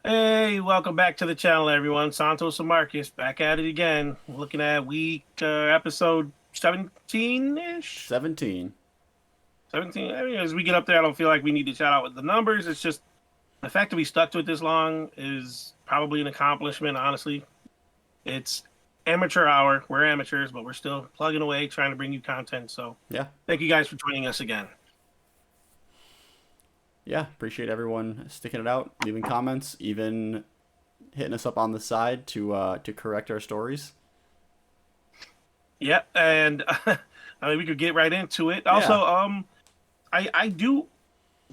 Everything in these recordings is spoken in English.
Hey, welcome back to the channel, everyone. Santos and Marcus back at it again. Looking at episode 17-ish. 17. 17. I mean, as we get up there, I don't feel like we need to shout out with the numbers. It's just the fact that we stuck to it this long is probably an accomplishment, honestly. It's amateur hour. We're amateurs, but we're still plugging away, trying to bring you content. So Yeah. thank you guys for joining us again. Yeah. Appreciate everyone sticking it out, leaving comments, even hitting us up on the side to correct our stories. Yep, and I mean we could get right into it. Also, Yeah. I do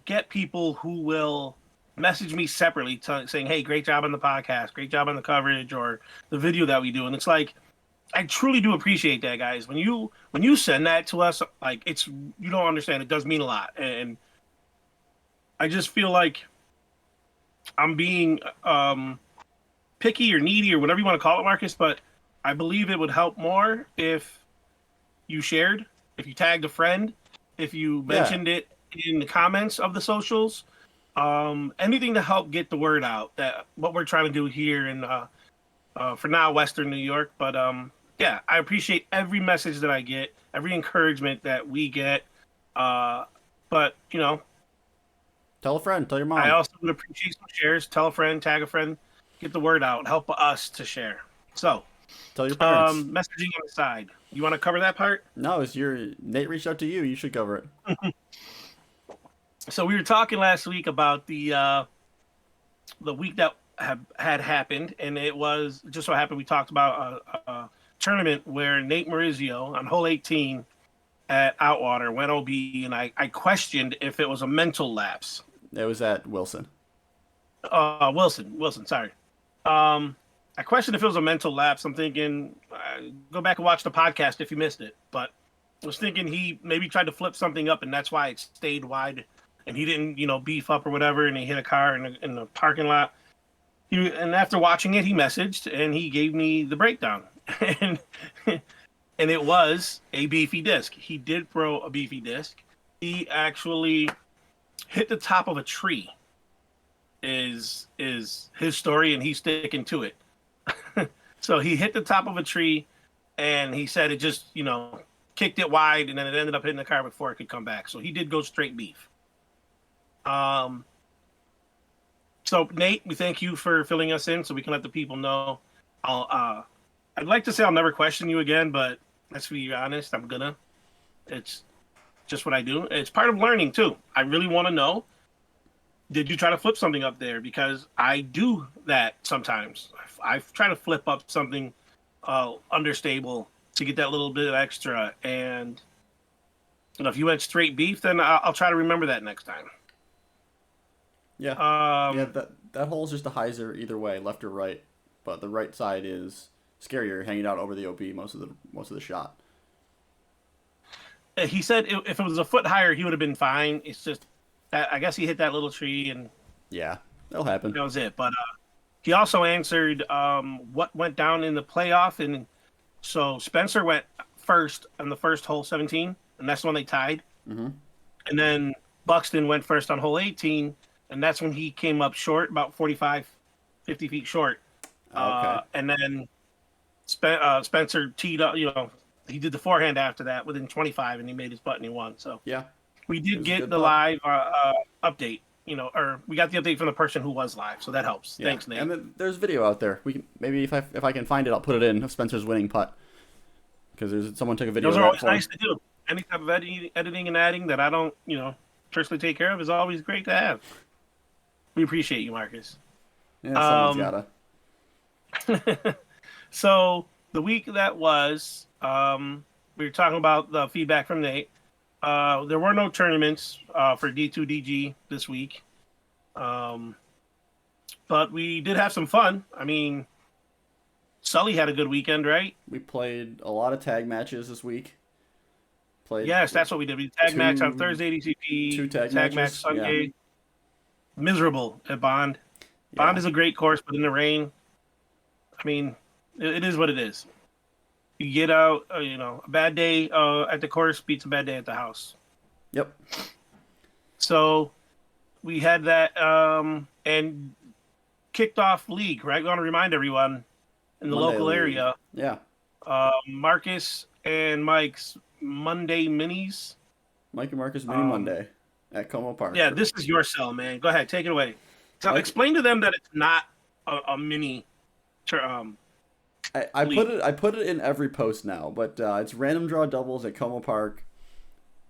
get people who will message me separately saying, "Hey, great job on the podcast, great job on the coverage or the video that we do." And it's like I truly do appreciate that, guys. When you send that to us, like it's you don't understand. It does mean a lot, and I just feel like I'm being picky or needy or whatever you want to call it, Marcus. But I believe it would help more if you shared, if you tagged a friend, if you Yeah. mentioned it in the comments of the socials. Anything to help get the word out that what we're trying to do here in for now Western New York. But yeah, I appreciate every message that I get, every encouragement that we get. Uh, but Tell a friend. Tell your I mom. also would appreciate some shares. Tell a friend, tag a friend, get the word out, help us to share. So, Tell your parents. messaging on the side. You want to cover that part? No, it's your Nate reached out to you. You should cover it. So we were talking last week about the week that had happened, and it was just so happened we talked about a tournament where Nate Marizio on hole 18 at Outwater went OB, and I questioned if it was a mental lapse. It was at Wilson. Wilson, sorry. I questioned if it was a mental lapse. I'm thinking, go back and watch the podcast if you missed it. But I was thinking he maybe tried to flip something up, and that's why it stayed wide, and he didn't, beef up or whatever, and he hit a car in the parking lot. And after watching it, he messaged and he gave me the breakdown, and and it was a beefy disc. He did throw a beefy disc. He actually hit the top of a tree. Is his story, and he's sticking to it. So he hit the top of a tree, and he said it just kicked it wide, and then it ended up hitting the car before it could come back. So he did go straight beef. Um, So Nate, we thank you for filling us in, so we can let the people know. I'd like to say I'll never question you again, but let's be honest, I'm gonna. It's just what I do. It's part of learning too. I really want to know. Did you try to flip something up there? Because I do that sometimes. I try to flip up something understable to get that little bit of extra. And if you went straight beef, then I'll try to remember that next time. Yeah. Yeah. Um, That hole's just a hyzer either way, left or right. But the right side is scarier, hanging out over the OB most of the shot. he said if it was a foot higher, he would have been fine. It's just I guess he hit that little tree and Yeah. That'll happen. that was it. But he also answered what went down in the playoff, and so Spencer went first on the first hole 17, and that's when they tied. Mm-hmm. And then Buxton went first on hole 18, and that's when he came up short, about 45, 50 feet short. Okay. And then Spencer teed up, he did the forehand after that within 25, and he made his putt and he won. So Yeah. we It did was a get good the putt. live update, or we got the update from the person who was live, so that helps. Yeah, Thanks, Nate. and then there's video out there. We can maybe if I can find it, I'll put it in of Spencer's winning putt because there's someone took a video Those of are that always for him. nice to do. Any type of editing and adding that I don't, personally take care of is always great to have. We appreciate you, Marcus. Yeah, someone's Um, gotta. so the week that was, we were talking about the feedback from Nate. There were no tournaments for D2DG this week. Um, but we did have some fun. I mean, Sully had a good weekend, right? We played a lot of tag matches this week. Played Yes, that's what we did. We tag match on two Thursday two DCP, tag tag match matches. Yeah, Sunday. Miserable at Bond. Bond yeah, is a great course, but in the rain, I mean, it is what it is. You get out, a bad day at the course beats a bad day at the house. yep. So we had that, and kicked off league, right? We want to remind everyone in the Monday local League. area. Yeah. Marcus and Mike's Monday minis. Mike and Marcus Mini Monday at Como Park. Yeah, this is your cell, man. Go ahead, take it away. So Mike, explain to them that it's not a mini. I put it in every post now, but it's random draw doubles at Como Park.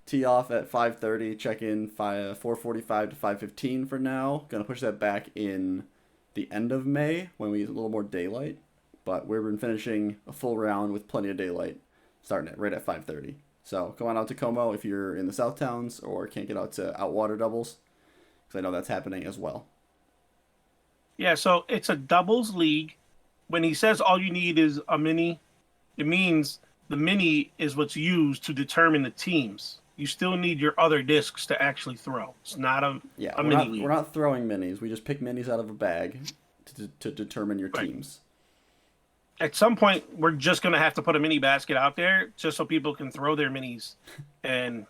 Tee off at 5:30. Check in 4:45 to 5:15 for now. Gonna push that back in the end of May when we get a little more daylight. But we've been finishing a full round with plenty of daylight, starting at right at 5:30. So go on out to Como if you're in the South Towns or can't get out to Outwater doubles, because I know that's happening as well. Yeah, so it's a doubles league. When he says all you need is a mini, it means the mini is what's used to determine the teams. You still need your other discs to actually throw. It's not a mini league. We're not throwing minis. We just pick minis out of a bag to determine your Right. teams. At some point, we're just going to have to put a mini basket out there just so people can throw their minis and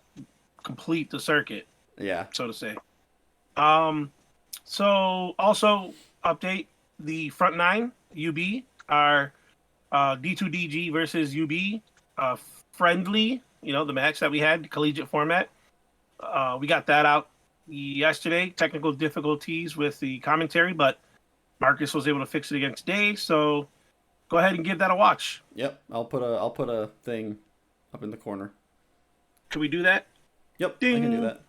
complete the circuit, Yeah. so to say. So also update the front nine UB, our D2DG versus UB friendly, the match that we had, collegiate format. We got that out yesterday. Technical difficulties with the commentary, but Marcus was able to fix it again today. So go ahead and give that a watch. Yep. I'll put a thing up in the corner. Can we do that? Yep. Ding. I can do that.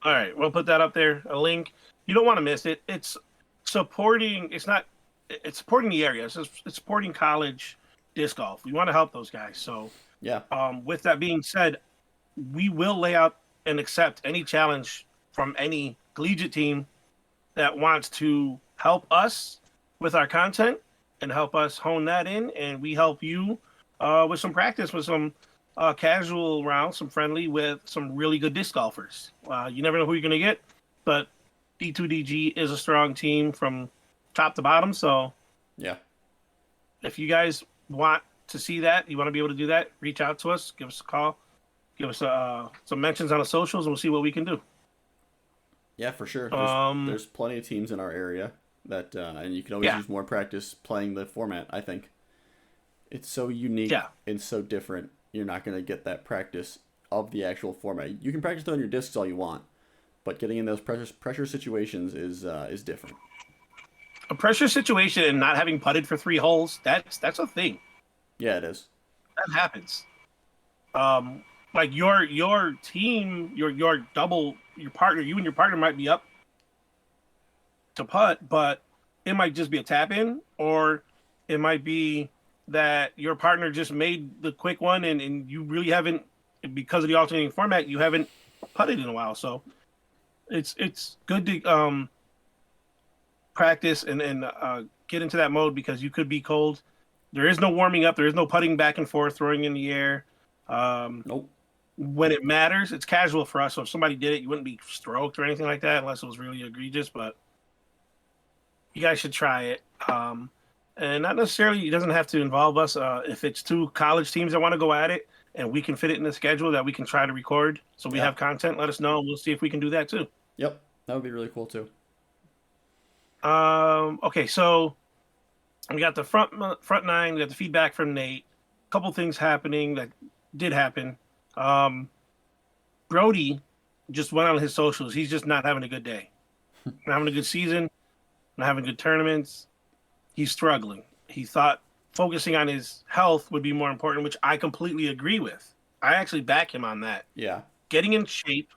All right, we'll put that up there. A link. You don't want to miss it. It's supporting. It's supporting the area. It's supporting college disc golf. We want to help those guys. So Yeah. with that being said, we will lay out and accept any challenge from any collegiate team that wants to help us with our content and help us hone that in, and we help you with some practice, with some casual rounds, some friendly, with some really good disc golfers. You never know who you're going to get, but D2DG is a strong team from top to bottom. So Yeah. if you guys want to see that, you want to be able to do that, reach out to us, give us a call, give us some mentions on the socials, and we'll see what we can do. Yeah, for sure. There's plenty of teams in our area that, and you can always use more practice playing the format. I think it's so unique and so different. You're not going to get that practice of the actual format. You can practice throwing your discs all you want, but getting in those pressure situations is different. A pressure situation and not having putted for 3 holes, that's a thing. Yeah, it is. That happens. Like your team, your double, your partner, you and your partner might be up to putt, but it might just be a tap in, or it might be that your partner just made the quick one and you really haven't, because of the alternating format, you haven't putted in a while. So it's good to practice and get into that mode, because you could be cold. There is no warming up. There is no putting back and forth, throwing in the air. Nope. When it matters, it's casual for us. So if somebody did it, you wouldn't be stroked or anything like that unless it was really egregious. But you guys should try it. And not necessarily, it doesn't have to involve us. If it's 2 college teams that want to go at it and we can fit it in the schedule that we can try to record so we have content, let us know. We'll see if we can do that too. Yep. That would be really cool too. Okay, so we got the front 9. We got the feedback from Nate. A couple things happening that did happen. Brody just went on his socials. He's just not having a good day. Not having a good season. Not having good tournaments. He's struggling. He thought focusing on his health would be more important, which I completely agree with. I actually back him on that. Yeah. Getting in shape,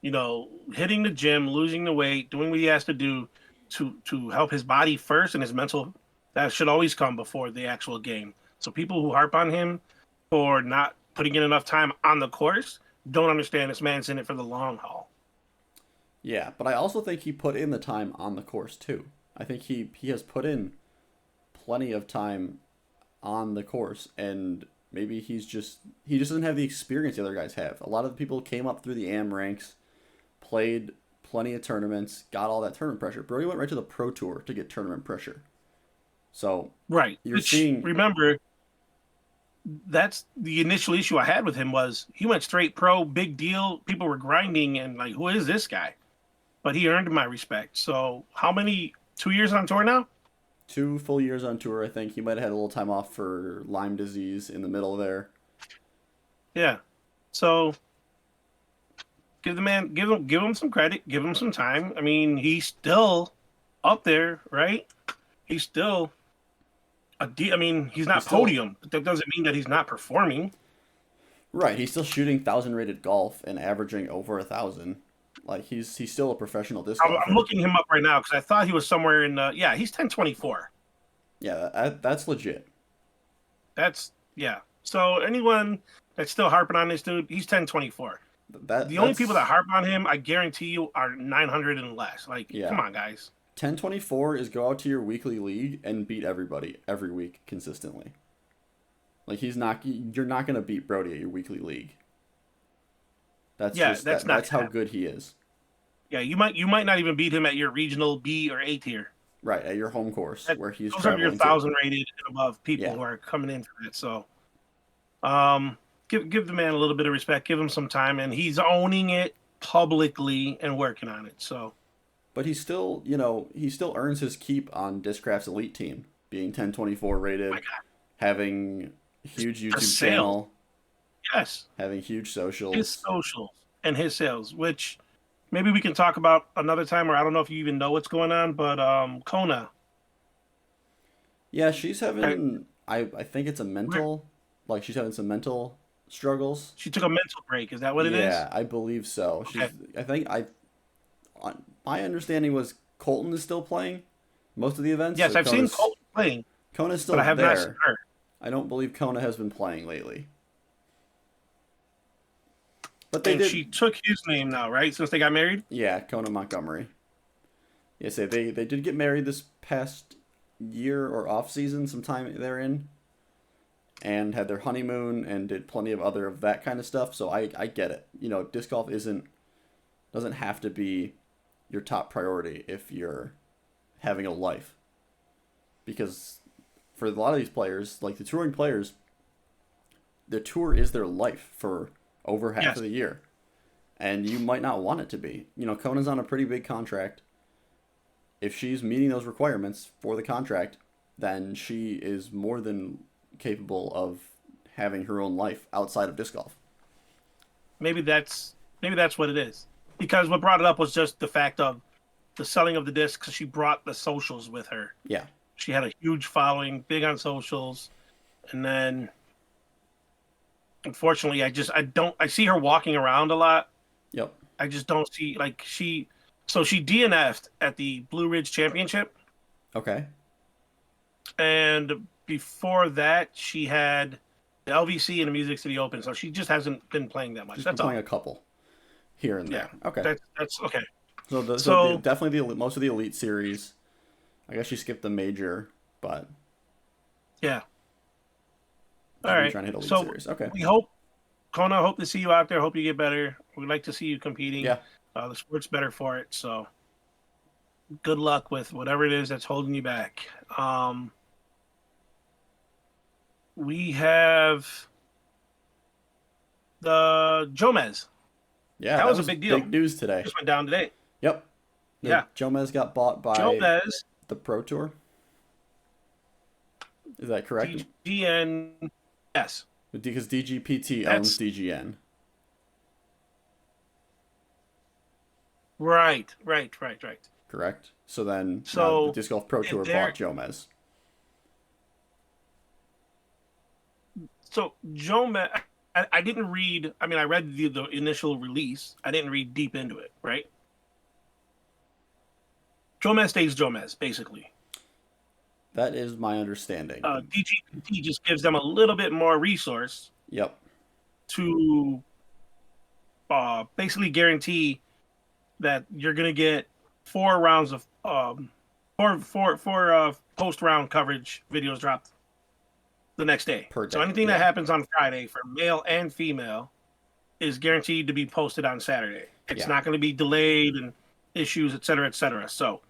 hitting the gym, losing the weight, doing what he has to do to help his body first and his mental, that should always come before the actual game. So people who harp on him for not putting in enough time on the course don't understand this man's in it for the long haul. Yeah, but I also think he put in the time on the course too. I think he has put in plenty of time on the course, and maybe he just doesn't have the experience the other guys have. A lot of the people came up through the AM ranks, played plenty of tournaments, got all that tournament pressure. Brody went right to the Pro Tour to get tournament pressure. So right, remember, that's the initial issue I had with him, was he went straight pro, big deal. People were grinding and like, who is this guy? But he earned my respect. So how many 2 years on tour now. 2 full years on tour. I think he might have had a little time off for Lyme disease in the middle there. Yeah. So give the man, give him some credit, give him some time. I mean, he's still up there, right? He's still I mean, he's He's not still podium, but that doesn't mean that he's not performing. right. He's still shooting 1,000 rated golf and averaging over 1,000. Like he's still a professional disc I'm golfer. looking him up right now because I thought he was somewhere in. Yeah, he's 1024. Yeah, that's legit. That's yeah. So anyone that's still harping on this dude, he's 1024. That The only people that that's harp on him, I guarantee you, are 900 and less. Like, come yeah. on, guys. 1024 is go out to your weekly league and beat everybody every week consistently. Like you're not gonna beat Brody at your weekly league. That's Yeah, just that's not that's gonna how happen. good he is. Yeah, you might not even beat him at your regional B or A tier. Right, at your home course That, where he's those are your traveling to. 1,000 rated and above people Yeah. who are coming in for it. So, um, give the man a little bit of respect. Give him some time, and he's owning it publicly and working on it. So, But he still earns his keep on Discraft's elite team, being 1024 my rated, God, having huge the YouTube sales, channel, yes, having huge his socials. socials and his sales, which maybe we can talk about another time. Or I don't know if you even know what's going on, but Kona, Yeah, she's I, having I think it's a mental like she's having some mental struggles. she took a mental break. Is that what it is? Yeah, I believe so. Okay. My understanding was Colton is still playing most of the events, Yes, so I've seen Colton playing, Kona's but still I have not seen there. her. I don't believe Kona has been playing lately. But they And did, she took his name now, right? Since they got married. yeah, Kona Montgomery. Yeah, say they did get married this past year or off season sometime therein and had their honeymoon and did plenty of other of that kind of stuff. So I get it. Disc golf doesn't have to be your top priority if you're having a life. Because for a lot of these players, like the touring players, the tour is their life for over half Yes, of the year. And you might not want it to be. Kona's on a pretty big contract. If she's meeting those requirements for the contract, then she is more than capable of having her own life outside of disc golf. maybe that's what it is. Because what brought it up was just the fact of the selling of the disc. Because she brought the socials with her. Yeah. She had a huge following, big on socials, and then unfortunately, I see her walking around a lot. Yep. I just don't see like she. So she DNF'd at the Blue Ridge Championship, Okay. and before that, she had the LVC and the Music City Open. So she just hasn't been playing that much. She's been That's playing all. a couple here and Yeah, there. Okay. that's okay. So So definitely most of the elite series. I guess she skipped the major, but yeah, she's all been right. trying to hit elite So series. Okay. we hope Kona. Hope to see you out there. Hope you get better. We'd like to see you competing. Yeah. The sport's better for it. So good luck with whatever it is that's holding you back. We have the Jomez. Yeah, That that was a was big deal. big news today. Just went down today. Yep. Yeah. Jomez got bought by Jomez, the Pro Tour. Is that correct? DGN. Yes. Because DGPT That's owns DGN. right. Correct. So then now the So Disc Golf Pro Tour there. bought Jomez. So Jomez. I didn't read. I mean, I read the initial release. I didn't read deep into it. Right. Jomez stays Jomez, basically. That is my understanding. DGPT just gives them a little bit more resource Yep. to basically guarantee that you're going to get 4 rounds of four post round coverage videos dropped the next day. Per So day. anything that Yeah. happens on Friday for male and female is guaranteed to be posted on Saturday. It's Yeah. not going to be delayed and issues, et cetera, et cetera. So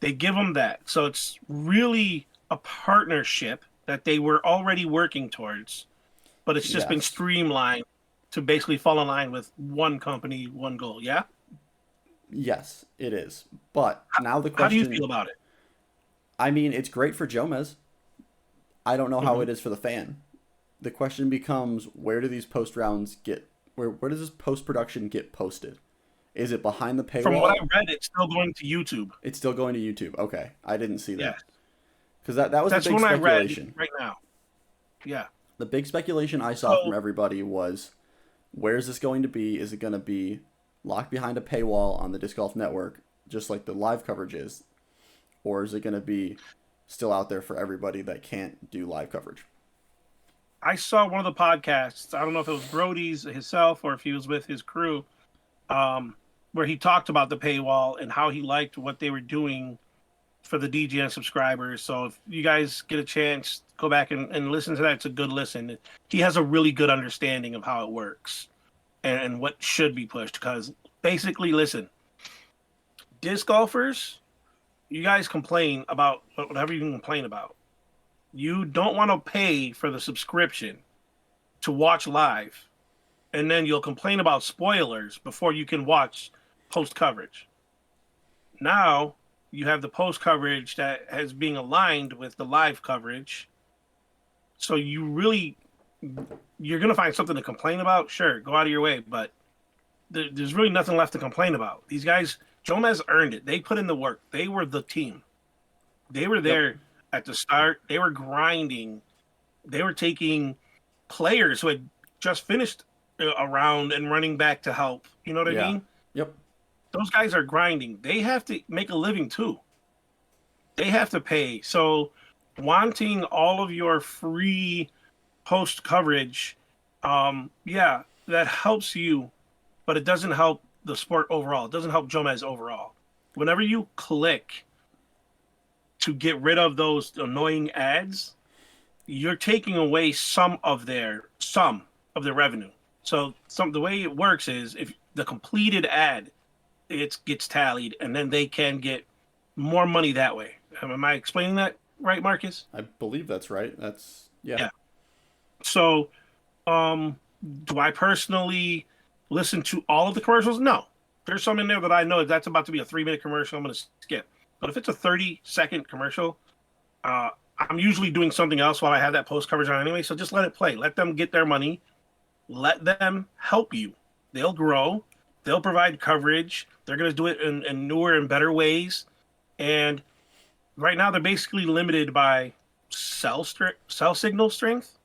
they give them that. So it's really a partnership that they were already working towards, but it's just been Yes. streamlined to basically fall in line with one company, one goal. Yeah. Yes, it is. But now the How do you question feel about it? I mean, it's great for Jomez. I don't know how Hmm. it is for the fan. The question becomes, where do these post rounds get? Where does this post production get posted? Is it behind the From what I paywall? read, it's still going to YouTube. It's still going to YouTube. Okay, I didn't see that Yes, because that was the that's big what I read speculation. right now. Yeah. The big speculation I saw from So everybody was, where's this going to be? Is it going to be locked behind a paywall on the Disc Golf Network, just like the live coverage is, or is it going to be still out there for everybody that can't do live coverage? I saw one of the podcasts. I don't know if it was Brody's himself or if he was with his crew, um, where he talked about the paywall and how he liked what they were doing for the DGN subscribers. So if you guys get a chance, go back and listen to that. It's a good listen. He has a really good understanding of how it works and what should be pushed. Because basically, listen, disc golfers, you guys complain about whatever you can complain about. You don't want to pay for the subscription to watch live, and then you'll complain about spoilers before you can watch post coverage. Now you have the post coverage that has being aligned with the live coverage. So you're gonna find something to complain about. Sure, go out of your way, but there's really nothing left to complain about. These guys, Jomez earned it. They put in the work. They were the team. They were Yep. there at the start. They were grinding. They were taking players who had just finished a round and running back to help. You know what I Yeah. mean? Yep. Those guys are grinding. They have to make a living too. They have to pay. So wanting all of your free post coverage, yeah, that helps you, but it doesn't help the sport overall. It doesn't help Jomez overall. Whenever you click to get rid of those annoying ads, you're taking away some of their revenue. So the way it works is if the completed ad it gets tallied, and then they can get more money that way. Am I explaining that right, Marcus? I believe that's right. That's yeah. Yeah. So, um, do I personally listen to all of the commercials? No. There's some in there that I know that's about to be a 3 minute commercial. I'm going to skip. But if it's a 30-second commercial, uh, I'm usually doing something else while I have that post coverage on anyway. So just let it play. Let them get their money. Let them help you. They'll grow. They'll provide coverage. They're going to do it in newer and better ways. And right now, they're basically limited by cell signal strength,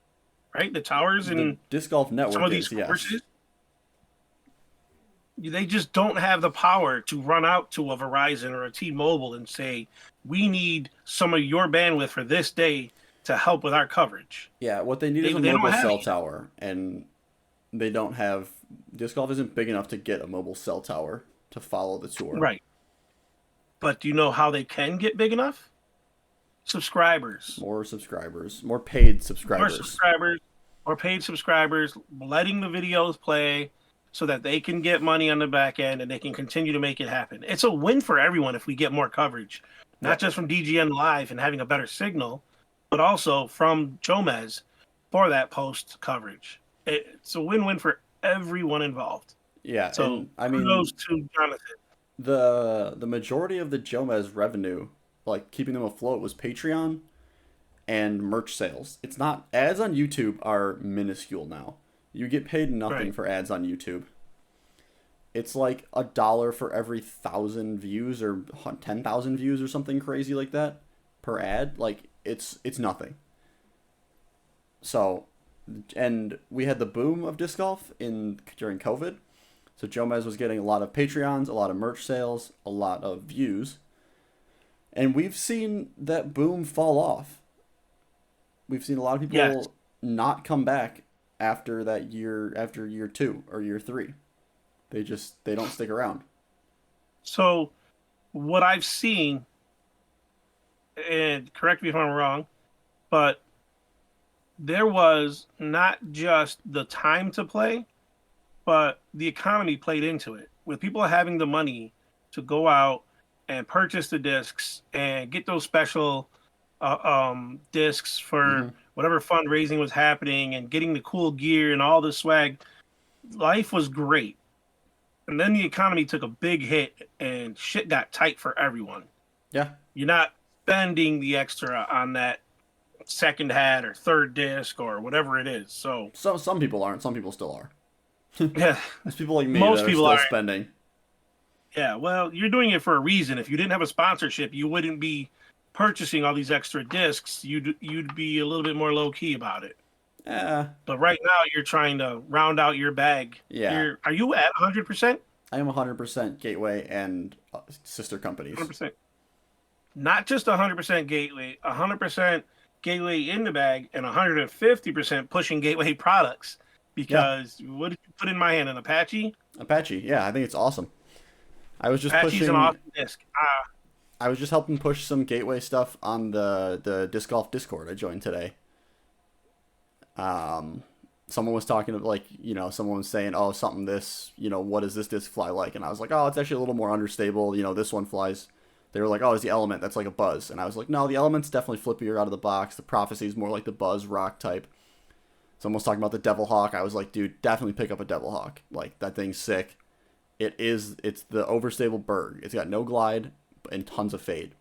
right? The towers The in Disc Golf some Network of these is yes. courses, they just don't have the power to run out to a Verizon or a T-Mobile and say, "We need some of your bandwidth for this day to help with our coverage." Yeah, what they need They is a they don't mobile have cell it. tower, and they don't have. Disc golf isn't big enough to get a mobile cell tower to follow the tour. Right. But do you know how they can get big enough? Subscribers. More subscribers, more paid More subscribers. subscribers or paid subscribers, letting the videos play so that they can get money on the back end and they can continue to make it happen. It's a win for everyone if we get more coverage, not Yep. just from DGN Live and having a better signal, but also from Jomez for that post coverage. It's a win-win for everyone involved. Yeah, So and I kudos mean to Jonathan. the majority of the Jomez revenue, like keeping them afloat, was Patreon and merch sales. It's not ads on YouTube are minuscule now. You get paid nothing Right. for ads on YouTube. It's like $1 for every 1,000 views or 10,000 views or something crazy like that per ad. Like it's nothing. So, and we had the boom of disc golf in during COVID. So Jomez was getting a lot of Patreons, a lot of merch sales, a lot of views, and we've seen that boom fall off. We've seen a lot of Yes. people not come back after that year, after year two or year three. They don't stick around. So what I've seen, and correct me if I'm wrong, but there was not just the time to play, but the economy played into it. With people having the money to go out and purchase the discs and get those special discs for Hmm. whatever fundraising was happening and getting the cool gear and all the swag, life was great. And then the economy took a big hit and shit got tight for everyone. Yeah, You're not spending the extra on that second hat or third disc or whatever it is. So Some people aren't. Some people still are. yeah, There's people like me most that are people still are. spending. Yeah, well, you're doing it for a reason. If you didn't have a sponsorship, you wouldn't be purchasing all these extra discs. You'd be a little bit more low key about it. Yeah, But right now, you're trying to round out your bag. yeah. Are you at 100%? I am 100% Gateway and sister companies. 100%. Not just 100% Gateway, 100% Gateway in the bag, and 150% pushing Gateway products. Yeah, Because what did you put in my hand? An Apache? Apache. Yeah, I think it's awesome. I was just Apache's an pushing. awesome disc. I was just helping push some Gateway stuff on the disc golf Discord I joined today. Someone was talking like, someone was saying, oh, something this, what does this disc fly like? And I was like, oh, it's actually a little more understable. This one flies. They were like, oh, it's the Element. That's like a Buzz. And I was like, no, the Element's definitely flippier out of the box. The Prophecy is more like the Buzz rock type. Someone was talking about the Devil Hawk. I was like, dude, definitely pick up a Devil Hawk. Like, that thing's sick. It's the overstable Berg. It's got no glide and tons of fade.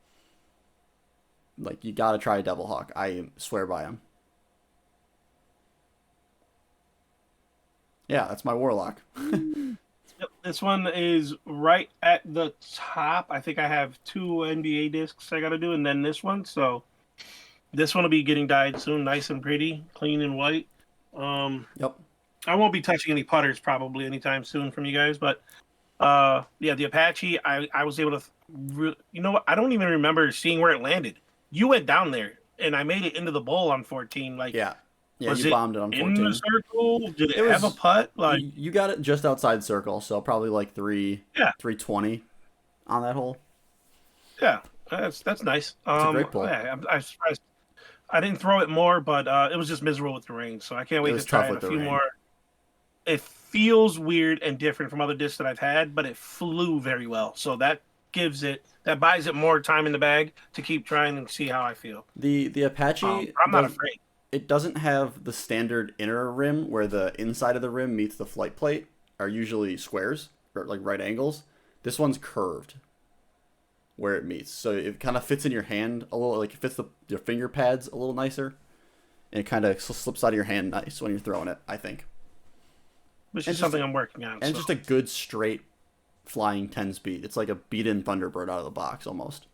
Like, you gotta try a Devil Hawk. I swear by him. Yeah, that's my Warlock. Yep, this one is right at the top. I think I have 2 NBA discs I got to do, and then this one. So this one will be getting dyed soon, nice and pretty, clean and white. Yep. I won't be touching any putters probably anytime soon from you guys, but yeah, the Apache, I was able to, you know what? I don't even remember seeing where it landed. You went down there, and I made it into the bowl on 14. Like, Yeah. Yeah, was you it bombed it on in 14. the circle? Did it It have a was putt? Like, you got it just outside circle, so probably like yeah, 320 on that hole. yeah, that's nice. It's a great pull. Yeah, I'm surprised. I didn't throw it more, but it was just miserable with the rain. So I can't It wait was to try tough it with a the few rain. more. It feels weird and different from other discs that I've had, but it flew very well. So that buys it more time in the bag to keep trying and see how I feel. The Apache I'm not afraid. it doesn't have the standard inner rim where the inside of the rim meets the flight plate are usually squares or like right angles. This one's curved where it meets. So it kind of fits in your hand a little, like it fits your finger pads a little nicer. And it kind of slips out of your hand nice when you're throwing it, I think. Which is something I'm working on. And just a good straight flying 10 speed. It's like a beat-in Thunderbird out of the box almost.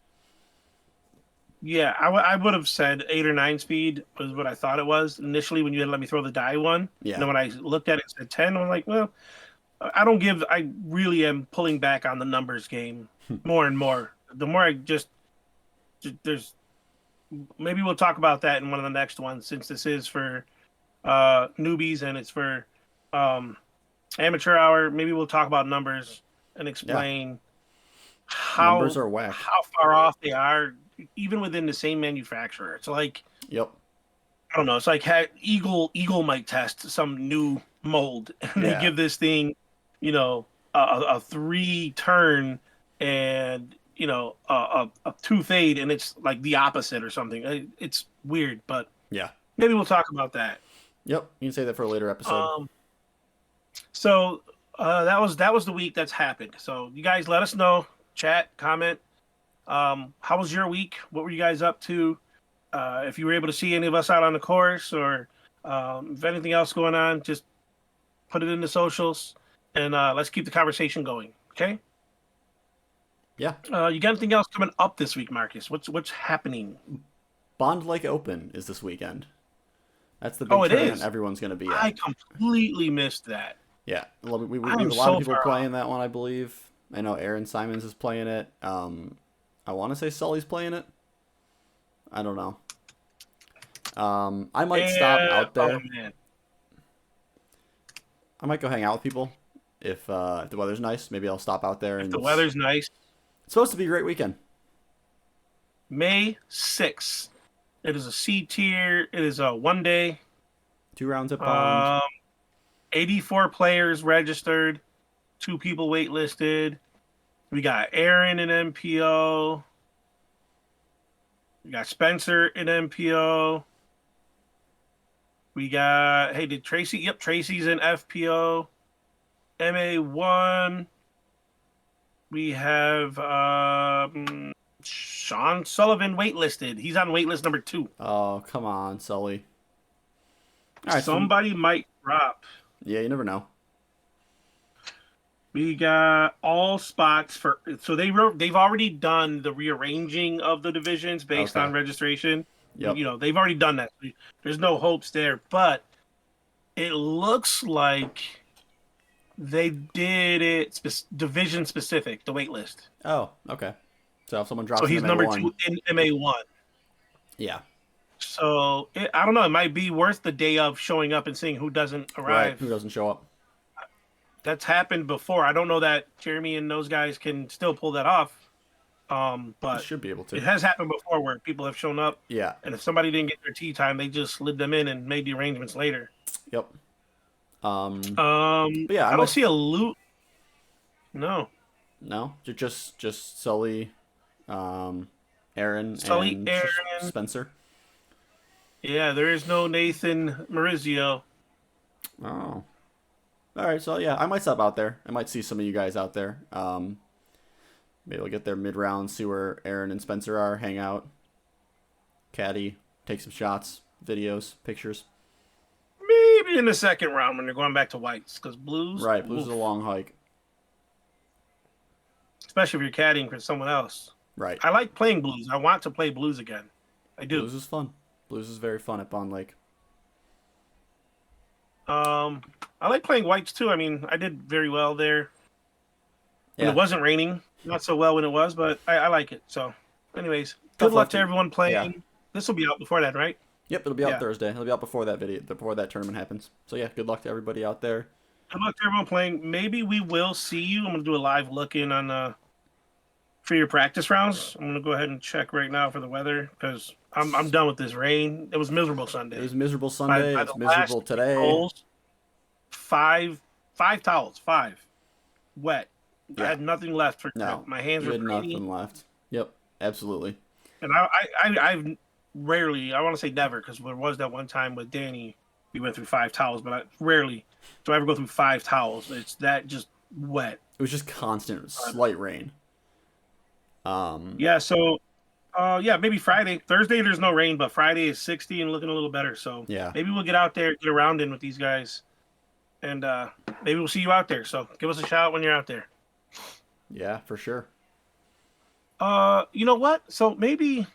Yeah, I would have said 8 or 9 speed was what I thought it was initially when you had let me throw the die one. Yeah. And then when I looked at it, it said 10. I'm like, well, I really am pulling back on the numbers game more and more. The more there's, maybe we'll talk about that in one of the next ones since this is for newbies and it's for amateur hour. Maybe we'll talk about numbers and explain how numbers are whack. How far off they are, even within the same manufacturer. It's like, Yep. I don't know. It's like Eagle might test some new mold, and they give this thing, a 3 turn and a 2 fade, and it's like the opposite or something. It's weird, but yeah, maybe we'll talk about that. Yep, you can say that for a later episode. So that was the week that's happened. So you guys let us know, chat, comment. How was your week? What were you guys up to? If you were able to see any of us out on the course, or if anything else going on, just put it in the socials, and let's keep the conversation going. Okay? Yeah. You got anything else coming up this week, Marcus? What's happening? Bond Lake Open is this weekend. That's the big tournament everyone's going to be at. I completely missed that. Yeah, we have a lot of people playing that one, I believe. I know Aaron Simons is playing it. I want to say Sully's playing it. I don't know. I might stop out there. Man. I might go hang out with people if the weather's nice. Maybe I'll stop out there. If the weather's nice. It's supposed to be a great weekend. May 6th. It is a C tier. It is a 1 day. 2 rounds at Bond. 84 players registered. 2 people waitlisted. We got Aaron in MPO. We got Spencer in MPO. We got, did Tracy? Yep, Tracy's in FPO. MA1. We have Sean Sullivan waitlisted. He's on waitlist number 2. Oh, come on, Sully. All right, so Somebody might drop. yeah, you never know. We got all spots for. So they've already done the rearranging of the divisions based Okay. on registration. Yep. They've already done that. There's no hopes there, but it looks like they did it division specific, the wait list. Oh, okay. So if someone drops So an he's number MA1, 2 in MA1. yeah, So I don't know. It might be worth the day of showing up and seeing who doesn't right. arrive. Who doesn't show up? That's happened before. I don't know that Jeremy and those guys can still pull that off. You But should be able to. it has happened before where people have shown up, Yeah. and if somebody didn't get their tea time, they just slid them in and made the arrangements later. Yep. But yeah, I don't see a loot. No, No, just Sully, Aaron, Sully, and Aaron. Spencer. Yeah, there is no Nathan Maurizio. Oh. All right, so yeah, I might stop out there. I might see some of you guys out there. Maybe I'll get there mid-round, see where Aaron and Spencer are, hang out, caddy, take some shots, videos, pictures. Maybe in the second round when they're going back to whites, because blues. Right, blues oof. is a long hike. Especially if you're caddying for someone else. Right. I like playing blues. I want to play blues again. I do. Blues is fun. Blues is very fun at Bond Lake. I like playing whites too. I mean, I did very well there when Yeah. it wasn't raining. Not so well when it was, but I like it. So, anyways, Tough good luck luck to to- everyone playing. yeah. This will be out before that, right? Yep, it'll be out Yeah. Thursday. It'll be out before that tournament happens. So yeah, good luck to everybody out there. Good luck to everyone playing. Maybe we will see you. I'm gonna do a live look in on for your practice rounds. I'm gonna go ahead and check right now for the weather because I'm done with this rain. It was miserable Sunday. It was miserable Sunday. by It's the miserable last today. holes, five towels, wet. Yeah. I had nothing left for No, my hands you were had greeny. nothing left. Yep, absolutely. And I've rarely, I want to say never, because there was that one time with Danny, we went through 5 towels, but rarely do I ever go through 5 towels. It's that just wet. It was just constant, slight rain. Yeah, so, maybe Friday. Thursday, there's no rain, but Friday is 60 and looking a little better. So Yeah. maybe we'll get out there, get a round in with these guys, and maybe we'll see you out there. So give us a shout when you're out there. Yeah, for sure. You know what? So maybe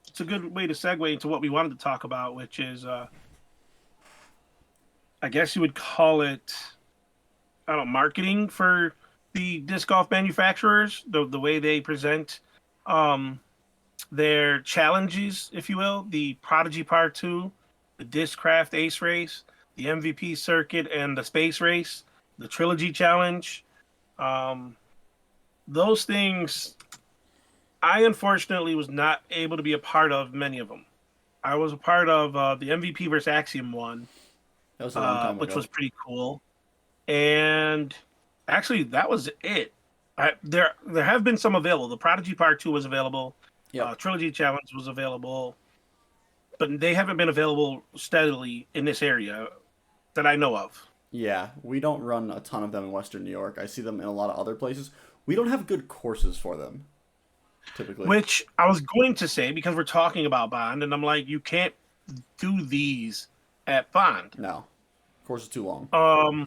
it's a good way to segue into what we wanted to talk about, which is, I guess you would call it, I don't know, marketing for the disc golf manufacturers, the way they present their challenges, if you will, the Prodigy Part 2, the Discraft Ace Race, the MVP Circuit, and the Space Race, the Trilogy Challenge. Those things, I unfortunately was not able to be a part of many of them. I was a part of the MVP versus Axiom one, That was a long time which ago. was pretty cool. And actually, that was it. There have been some available. The Prodigy Part 2 was available. Yep. Trilogy Challenge was available. But they haven't been available steadily in this area that I know of. Yeah, we don't run a ton of them in Western New York. I see them in a lot of other places. We don't have good courses for them, typically. Which I was going to say, because we're talking about Bond, and I'm like, you can't do these at Bond. No. Course is too long.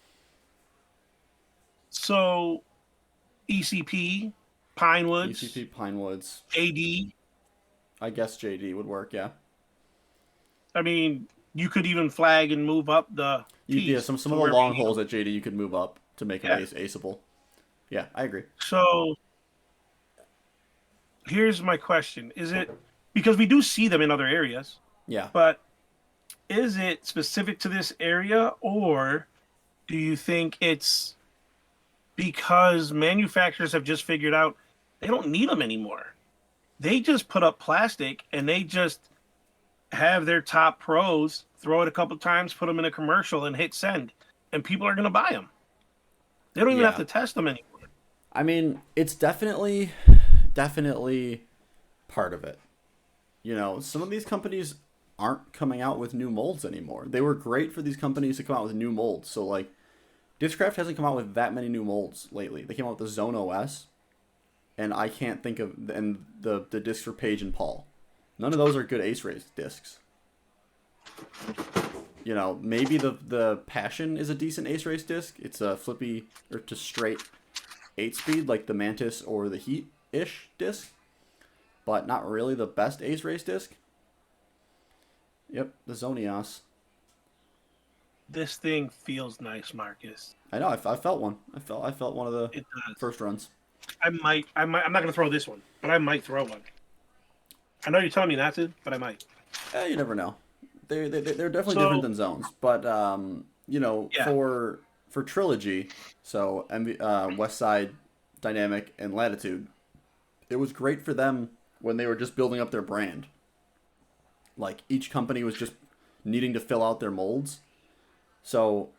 So ECP, Pinewoods, ECP, Pinewoods. AD. I guess JD would work, yeah. I mean, you could even flag and move up the tees Yeah, some to of the where long we- holes at JD you could move up to make them aceable. Yeah, I agree. So here's my question. Is it because we do see them in other areas, Yeah. but is it specific to this area, or do you think it's because manufacturers have just figured out they don't need them anymore? They just put up plastic and they just have their top pros throw it a couple times, put them in a commercial, and hit send, and people are going to buy them. They don't even Yeah. have to test them anymore. I mean, it's definitely part of it. You know, some of these companies aren't coming out with new molds anymore. They were great for these companies to come out with new molds. So, like, Discraft hasn't come out with that many new molds lately. They came out with the Zone OS, and I can't think of the discs for Paige and Paul. None of those are good Ace Race discs. You know, maybe the Passion is a decent Ace Race disc. It's a flippy or just straight 8-speed like the Mantis or the Heat-ish disc, but not really the best Ace Race disc. Yep, the Zonios. This thing feels nice, Marcus. I know. I felt one. I felt one of the It does. first runs. I might. I'm not going to throw this one, but I might throw one. I know you're telling me not to, but I might. You never know. They're definitely So- different than zones, but you know, Yeah. for Trilogy, so West Side, Dynamic, and Latitude, it was great for them when they were just building up their brand. Like each company was just needing to fill out their molds, so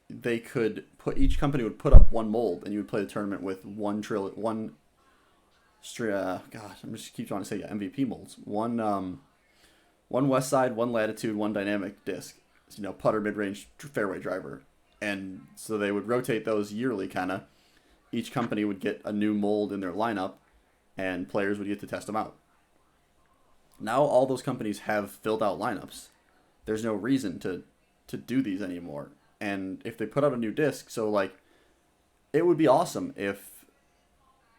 they could each company would put up one mold, and you would play the tournament with one. Gosh, I'm just keep trying to say MVP molds. One West Side, one Latitude, one Dynamic disc. You know, putter, mid-range, fairway driver, and so they would rotate those yearly, kind of. Each company would get a new mold in their lineup, and players would get to test them out. Now all those companies have filled out lineups. There's no reason to do these anymore. And if they put out a new disc, so like, it would be awesome if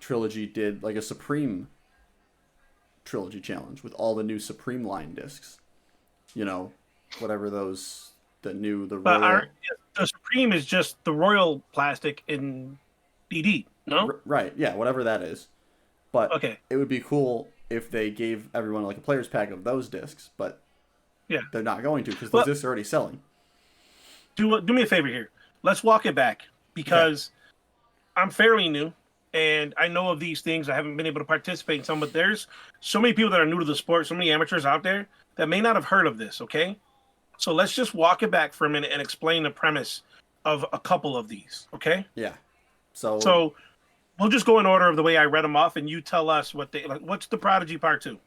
Trilogy did like a Supreme Trilogy challenge with all the new Supreme line discs. You know, whatever those the But Royal. the Supreme is just the Royal plastic in DD, no? Right, yeah, whatever that is. But Okay. it would be cool if they gave everyone like a player's pack of those discs, but Yeah. they're not going to because Well- those discs are already selling. Do me a favor here. Let's walk it back because I'm fairly new and I know of these things. I haven't been able to participate in some, but there's so many people that are new to the sport, so many amateurs out there that may not have heard of this, okay? So let's just walk it back for a minute and explain the premise of a couple of these, okay? Yeah. So So we'll just go in order of the way I read them off and you tell us what they like. What's the Prodigy Part 2?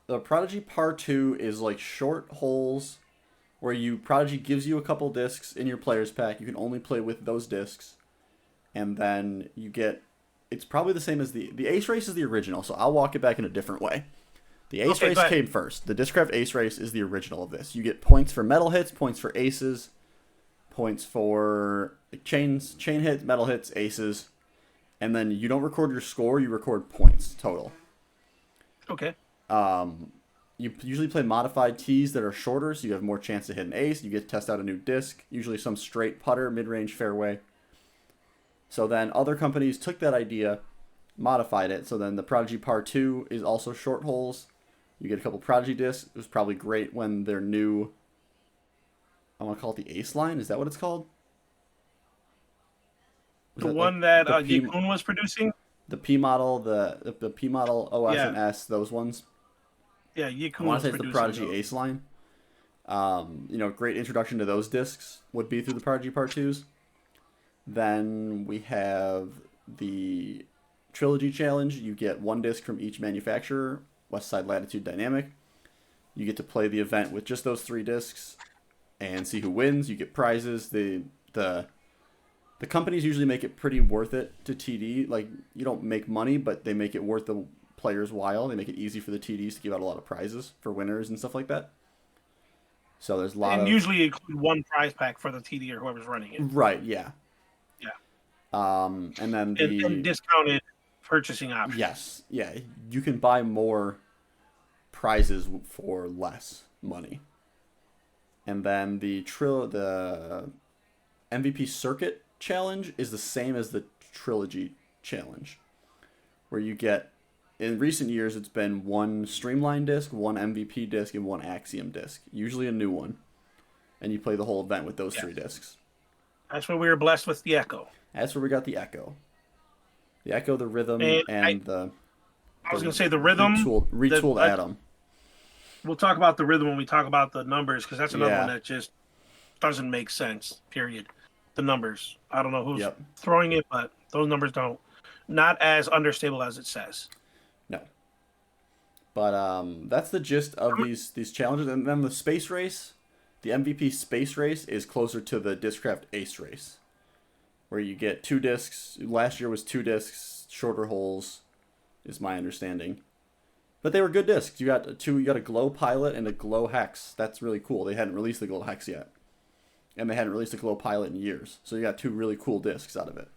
the Prodigy Part 2 is like short holes where Prodigy gives you a couple discs in your player's pack. You can only play with those discs. And then you get, it's probably the same as the Ace Race is the original, so I'll walk it back in a different way. The Ace Okay, Race go ahead. came first. The Discraft Ace Race is the original of this. You get points for metal hits, points for aces, points for chain hits, metal hits, aces, and then you don't record your score, you record points total. Okay. You usually play modified tees that are shorter, so you have more chance to hit an ace. You get to test out a new disc, usually some straight putter, mid-range fairway. So then other companies took that idea, modified it. So then the Prodigy Part 2 is also short holes. You get a couple Prodigy discs. It was probably great when their new, I want to call it the Ace line. Is that what it's called? Was The that one like that the P, Yakun was producing? the P model, the P model OS Yeah. and S, those ones. Yeah, I Yakun want was to say it's the producing Prodigy those. Ace line. You know, great introduction to those discs would be through the Prodigy Part 2s. Then we have the Trilogy Challenge. You get one disc from each manufacturer, West Side, Latitude, Dynamic. You get to play the event with just those 3 discs and see who wins. You get prizes. The companies usually make it pretty worth it to TD. Like, you don't make money, but they make it worth the players' while. They make it easy for the TDs to give out a lot of prizes for winners and stuff like that. So there's a lot And of... usually include one prize pack for the TD or whoever's running it. Right, yeah. Yeah. And then And discounted purchasing options. Yes, yeah, you can buy more prizes for less money. And then the MVP Circuit Challenge is the same as the Trilogy Challenge, where you get, in recent years, it's been one Streamline disc, one MVP disc, and one Axiom disc, usually a new one. And you play the whole event with those 3 discs. That's where we were blessed with the Echo. That's where we got the Echo. The Echo, the Rhythm, And the... I was going to say the rhythm. Retooled Atom. We'll talk about the rhythm when we talk about the numbers because that's another Yeah. one that just doesn't make sense, period. The numbers. I don't know who's Yep. throwing it, but those numbers don't. Not as understable as it says. No. But that's the gist of these challenges. And then the space race, the MVP space race is closer to the Discraft Ace race, where you get 2 discs. Last year was 2 discs, shorter holes, is my understanding. But they were good discs. You got a Glow Pilot and a Glow Hex. That's really cool. They hadn't released the Glow Hex yet. And they hadn't released a Glow Pilot in years. So you got 2 really cool discs out of it.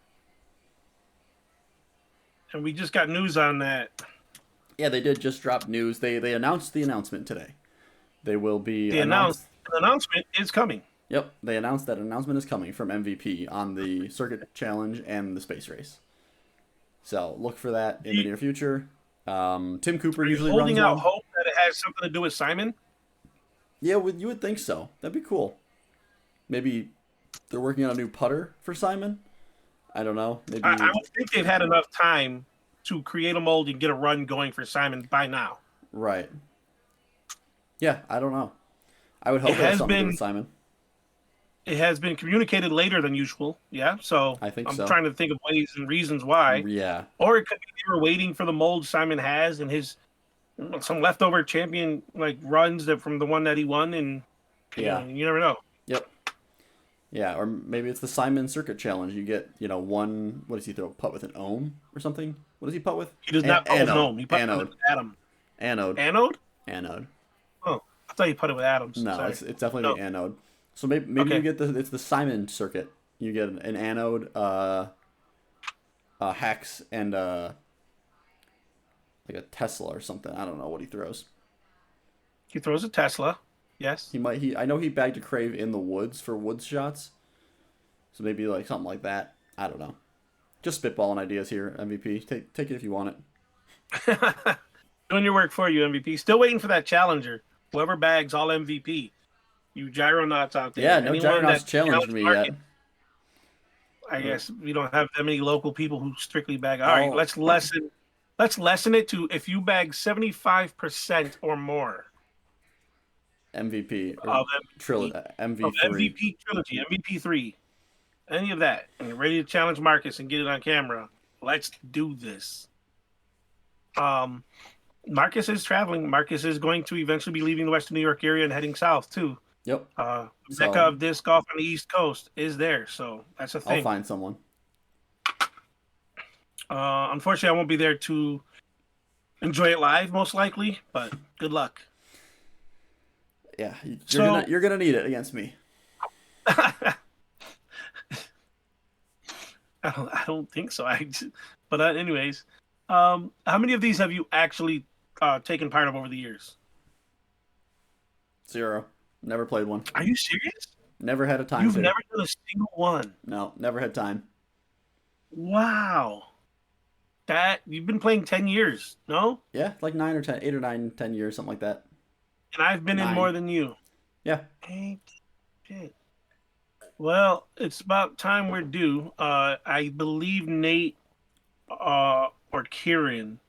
And we just got news on that. Yeah, they did just drop news. They announced the announcement today. They will be The announcement is coming. Yep, they announced that an announcement is coming from MVP on the Circuit Challenge and the Space Race. So look for that in the near future. Tim Cooper usually runs holding out one. hope that it has something to do with Simon. Yeah, you would think so. That'd be cool. Maybe they're working on a new putter for Simon. I don't know. Maybe I don't think they've had enough time to create a mold and get a run going for Simon by now. Right. Yeah, I don't know. I would hope it has something to do with Simon. It has been communicated later than usual. Yeah, so I think I'm so. trying to think of ways and reasons why. Yeah. Or it could be they were waiting for the mold Simon has and his some leftover champion like runs that from the one that he won, and you never know. Yep. Yeah, or maybe it's the Simon Circuit Challenge. You get, one. What does he throw? Putt with an ohm or something? What does he putt with? He does not putt with an ohm. He putted with Adam. Anode. Anode? Anode. Oh, I thought you putted with Adams. No, Sorry. it's definitely the anode. So maybe Okay. you get it's the Simon Circuit. You get an anode, a hex, and like a Tesla or something. I don't know what he throws. He throws a Tesla. Yes. I know he bagged a Crave in the woods for woods shots. So maybe like something like that. I don't know. Just spitballing ideas here, MVP. Take it if you want it. Doing your work for you, MVP. Still waiting for that challenger. Whoever bags all MVP. You gyronauts out there. Yeah, no Anyone gyronauts that challenged me yet. I guess we don't have that many local people who strictly bag. All right, let's lessen it to if you bag 75% or more. MVP Of trilogy, Of MV3. MVP trilogy, MVP3, any of that, and you're ready to challenge Marcus and get it on camera. Let's do this. Marcus is traveling. Marcus is going to eventually be leaving the Western New York area and heading south too. Yep. Mecca of disc golf on the East Coast is there, so that's a thing. I'll find someone. Unfortunately, I won't be there to enjoy it live, most likely. But good luck. Yeah, you're gonna need it against me. I don't think so. But anyways, how many of these have you actually taken part of over the years? 0. Never played one. Are you serious? Never had a time. You've never done a single one. No, never had time. Wow. That you've been playing 10 years, no? Yeah, like 9 or 10, 8 or 9, 10 years, something like that. And I've been 9. in more than you. Yeah. Hey, shit. Well, it's about time we're due. I believe Nate or Kieran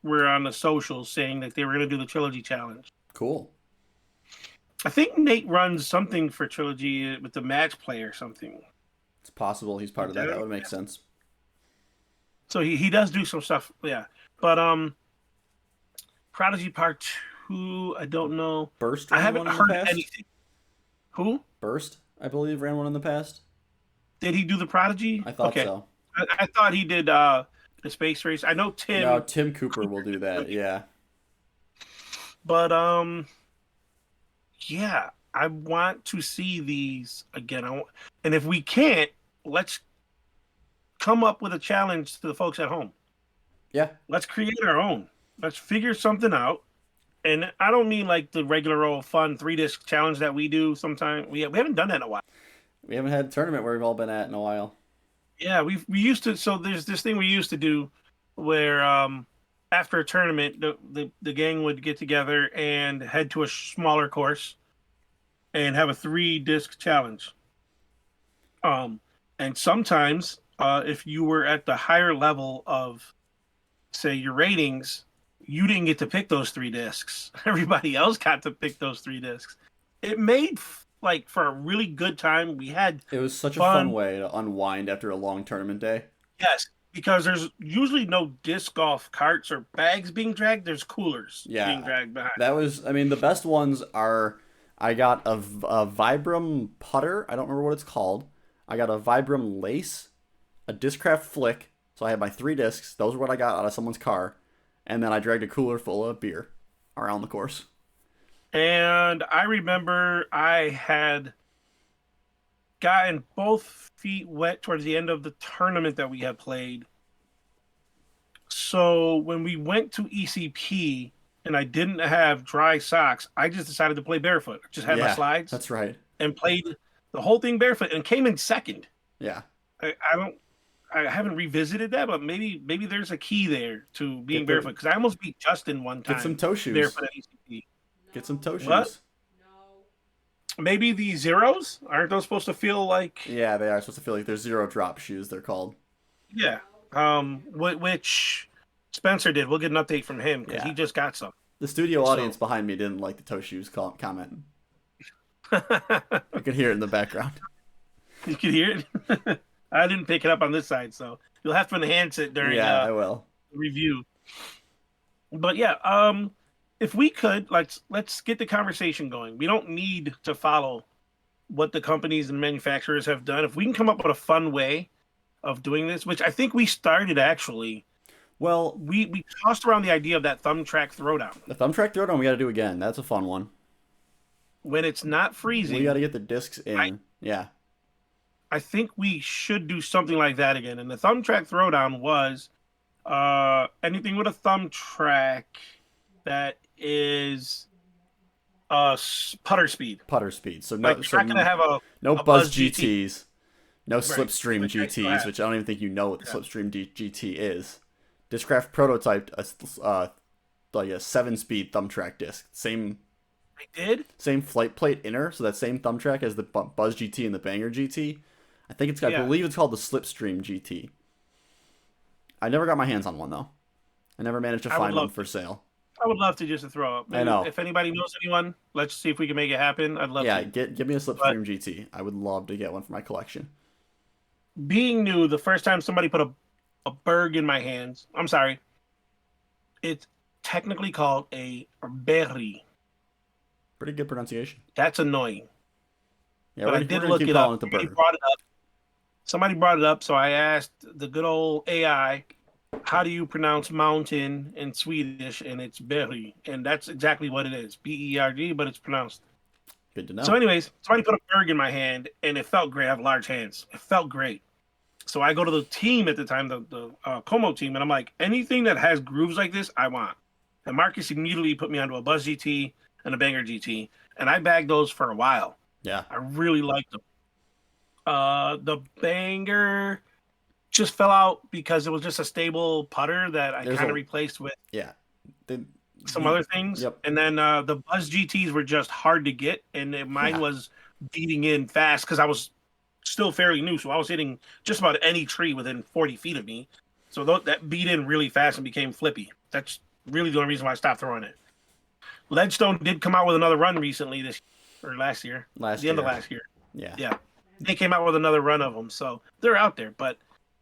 were on the socials saying that they were going to do the Trilogy Challenge. Cool. I think Nate runs something for Trilogy with the match play or something. It's possible he's part of that. That would make sense. So he does do some stuff, yeah. But Prodigy Part 2, I don't know. Burst. I haven't heard anything. Who? Burst, I believe, ran one in the past. Did he do the Prodigy? I thought so. I thought he did the Space Race. I know Tim. No, Tim Cooper will do that. Yeah. But yeah, I want to see these again. And if we can't, let's come up with a challenge to the folks at home. Yeah. Let's create our own. Let's figure something out. And I don't mean like the regular old fun 3-disc challenge that we do sometimes. We haven't done that in a while. We haven't had a tournament where we've all been at in a while. Yeah, we used to. So there's this thing we used to do where after a tournament, the gang would get together and head to a smaller course and have a 3-disc challenge. And sometimes if you were at the higher level of, say, your ratings, you didn't get to pick those 3 discs. Everybody else got to pick those 3 discs. It made for a really good time. It was such a fun way to unwind after a long tournament day. Yes, because there's usually no disc golf carts or bags being dragged. There's coolers being dragged behind. That was, the best ones are, I got a Vibram putter. I don't remember what it's called. I got a Vibram lace, a Discraft flick. So I had my 3 discs. Those are what I got out of someone's car. and then I dragged a cooler full of beer around the course. And I remember I had gotten both feet wet towards the end of the tournament that we had played. So when we went to ECP and I didn't have dry socks, I just decided to play barefoot. Just had my Yeah, slides that's right. and played the whole thing barefoot and came in second. Yeah. I haven't revisited that, but maybe there's a key there to being Get the barefoot because I almost beat Justin one get some time toe shoes. barefoot at ECP. Get some toe What? shoes. Maybe the zeros aren't those supposed to feel like Yeah, they are supposed to feel like they're zero drop shoes. They're called. yeah. Which Spencer did. We'll get an update from him because Yeah. he just got some. The studio So- audience behind me didn't like the toe shoes comment. You can hear it in the background. You can hear it. I didn't pick it up on this side, so you'll have to enhance it during Yeah, I will. review. But yeah, if we could, let's get the conversation going. We don't need to follow what the companies and manufacturers have done. If we can come up with a fun way of doing this, which I think we started actually, Well, we tossed around the idea of that thumb track throwdown. the thumb track throwdown we got to do again. That's a fun one. When it's not freezing, We got to get the discs in. Yeah. I think we should do something like that again. And the thumb track throwdown was anything with a thumb track that is putter speed. Putter speed. So no, Like you're not gonna have no a Buzz Buzz GT. GTs, no Slipstream which I still GTs, have. which I don't even think you know what the Yeah. Slipstream GT is. Discraft prototyped like a 7-speed thumb track disc. Same I did. flight plate inner, so that same thumb track as the Buzz GT and the Banger GT. I think I Yeah. believe it's called the Slipstream GT. I never got my hands on one though. I never managed to I would find one love for sale. I would love to just throw up. I know. If anybody knows anyone, let's see if we can make it happen. I'd love Yeah, to. give me a Slipstream GT. I would love to get one for my collection. Being new, the first time somebody put a Berg in my hands, I'm sorry, it's technically called a berry. Pretty good pronunciation. That's annoying. Yeah, But we're I did gonna look keep it calling up. it the bird. Somebody brought it up, so I asked the good old AI, how do you pronounce mountain in Swedish? And it's berry. And that's exactly what it is. BERD, but it's pronounced. Good to know. So, anyways, somebody put a Berg in my hand, and it felt great. I have large hands. It felt great. So I go to the team at the time, the Como team, and I'm like, anything that has grooves like this, I want. And Marcus immediately put me onto a Buzz GT and a Banger GT, and I bagged those for a while. Yeah. I really liked them. The Banger just fell out because it was just a stable putter that I There's kind a- of replaced with Yeah. some other things. Yep. And then the Buzz GTs were just hard to get, and mine Yeah. was beating in fast because I was still fairly new, so I was hitting just about any tree within 40 feet of me. So that beat in really fast and became flippy. That's really the only reason why I stopped throwing it. Leadstone did come out with another run recently last year. The end of last year. Yeah. Yeah. They came out with another run of them, so they're out there. But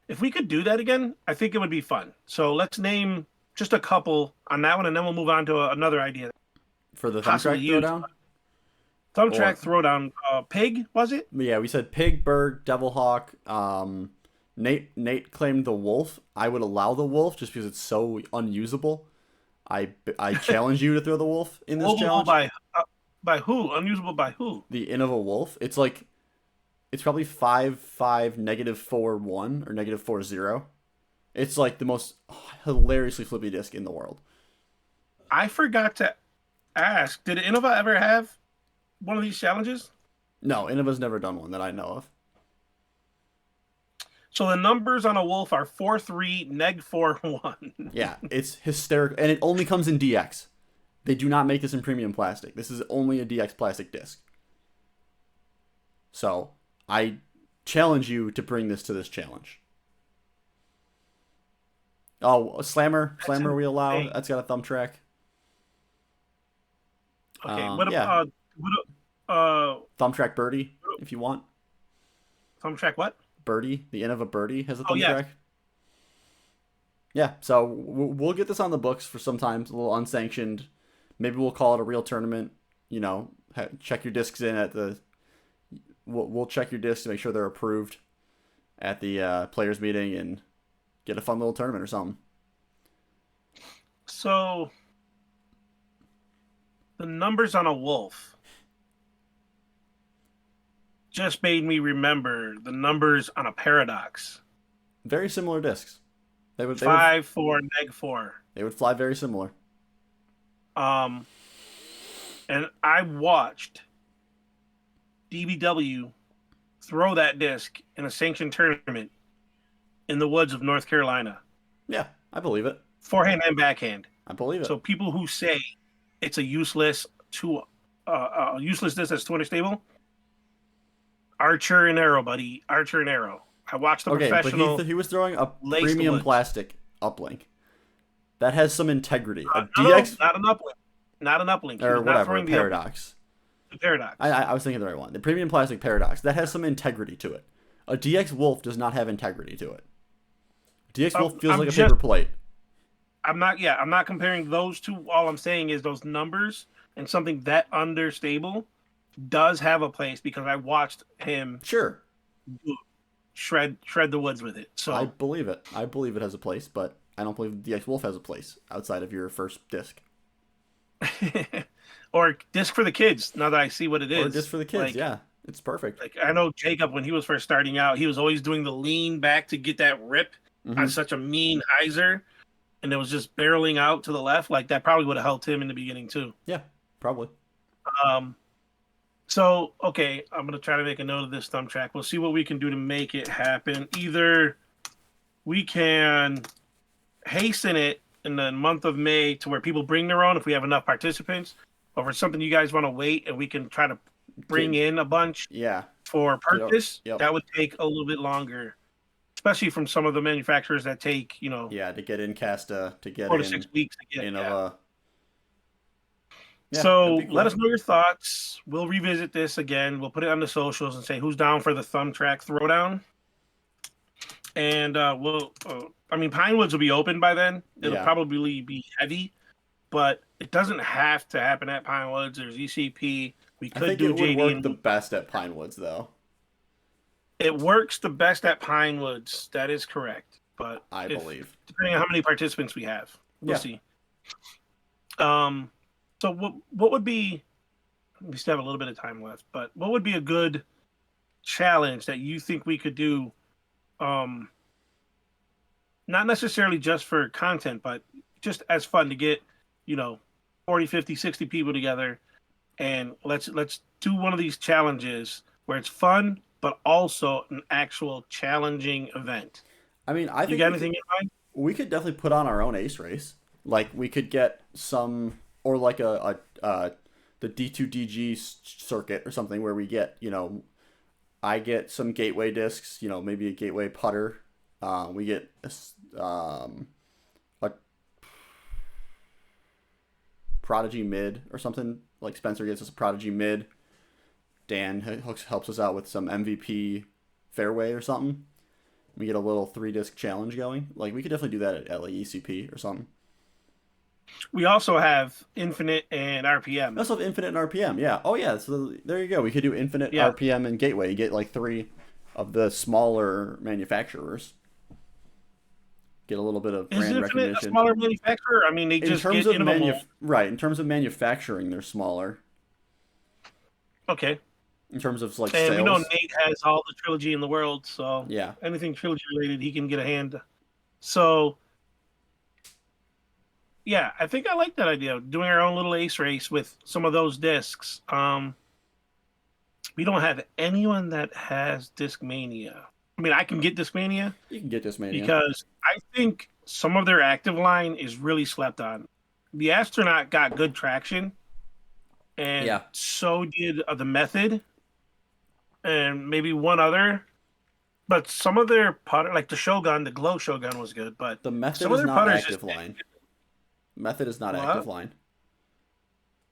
if we could do that again, I think it would be fun. So let's name just a couple on that one, and then we'll move on to another idea. For the thumb track Possibly used. throwdown? Thumb track throwdown. Pig, was it? Yeah, we said Pig, Berg, Devilhawk. Nate claimed the Wolf. I would allow the Wolf just because it's so unusable. I challenge you to throw the Wolf in this challenge. By who? Unusable by who? The Innova Wolf. It's probably 5-5 -4-1 or -4-0. It's like the most hilariously flippy disc in the world. I forgot to ask. Did Innova ever have one of these challenges? No, Innova's never done one that I know of. So the numbers on a Wolf are 4-3, -4-1. Yeah, it's hysterical. And it only comes in DX. They do not make this in premium plastic. This is only a DX plastic disc. So, I challenge you to bring this to this challenge. Oh, a Slammer we allow. insane. That's got a thumb track. Okay, Um, what yeah. about Thumb track Birdie, if you want. thumb track what? Birdie, the Innova Birdie has a thumb yeah. track. Yeah, so we'll get this on the books for sometimes, a little unsanctioned. Maybe we'll call it a real tournament. You know, check your discs in at the. We'll check your discs to make sure they're approved at the players meeting and get a fun little tournament or something. So the numbers on a wolf just made me remember the numbers on a paradox. Very similar discs. Five, four, neg four. They would fly very similar. Um, and I watched DBW throw that disc in a sanctioned tournament in the woods of North Carolina, Yeah, I believe it. forehand and backhand. I believe it. So people who say it's a useless disc that's too unstable, archer and arrow, buddy, archer and arrow. I watched the Okay, professional. but he was throwing a lace the premium woods. plastic uplink that has some integrity. A No, DX not an uplink. Not an uplink. He or was not whatever, throwing paradox. the paradox. I was thinking the right one. The premium plastic paradox that has some integrity to it. A DX Wolf does not have integrity to it. DX Wolf feels like a paper plate. I'm not comparing those two. All I'm saying is those numbers and something that understable does have a place because I watched him Sure. shred the woods with it. So I believe it. I believe it has a place, but I don't believe DX Wolf has a place outside of your first disc. or disc for the kids. Now that I see what it is, Or disc for the kids. Yeah, it's perfect. Like I know Jacob when he was first starting out, he was always doing the lean back to get that rip on such a mean hyzer, and it was just barreling out to the left. Like that probably would have helped him in the beginning too. Yeah, probably. So okay, I'm gonna try to make a note of this thumb track. We'll see what we can do to make it happen. Either we can hasten it in the month of May to where people bring their own if we have enough participants, or if it's something you guys want to wait and we can try to bring in a bunch for purchase. Yep. That would take a little bit longer, especially from some of the manufacturers that take to get in Casta to get 4 to 6 weeks to get so cool. let us know your thoughts. We'll revisit this again. We'll put it on the socials and say who's down for the thumb track throwdown. And Pinewoods will be open by then. It'll probably be heavy, but it doesn't have to happen at Pinewoods. There's ECP. We could I think do it would JD. work the best at Pinewoods, though. It works the best at Pinewoods. That is correct. But I believe, depending on how many participants we have, we'll see. So what would be? We still have a little bit of time left, but what would be a good challenge that you think we could do? Not necessarily just for content, but just as fun to get, 40, 50, 60 people together, and let's do one of these challenges where it's fun, but also an actual challenging event. I mean, I think you got anything in mind? We could definitely put on our own ace race. Like we could get some, or like the D2DG circuit or something where we get, I get some gateway discs, maybe a gateway putter. We get a Prodigy mid or something. Like Spencer gets us a Prodigy mid. Dan helps us out with some MVP fairway or something. We get a little 3-disc challenge going. Like we could definitely do that at like ECP or something. We also have Infinite and RPM. We also have Infinite and RPM, yeah. Oh yeah, so there you go. We could do Infinite, RPM, and Gateway. You get like 3 of the smaller manufacturers. Get a little bit of brand recognition. Is Infinite a smaller manufacturer? I mean, they just get right. In terms of manufacturing, they're smaller. Okay. In terms of like and sales. We know Nate has all the trilogy in the world, so yeah, anything trilogy related, he can get a hand. So, yeah, I think I like that idea of doing our own little ace race with some of those discs. We don't have anyone that has Discmania. I mean, I can get Discmania. You can get Discmania because I think some of their active line is really slept on. The Astronaut got good traction, and so did the Method. And maybe one other, but some of their putter, like the Shogun, the Glow Shogun was good, but the Method is not active line. Method is not active line.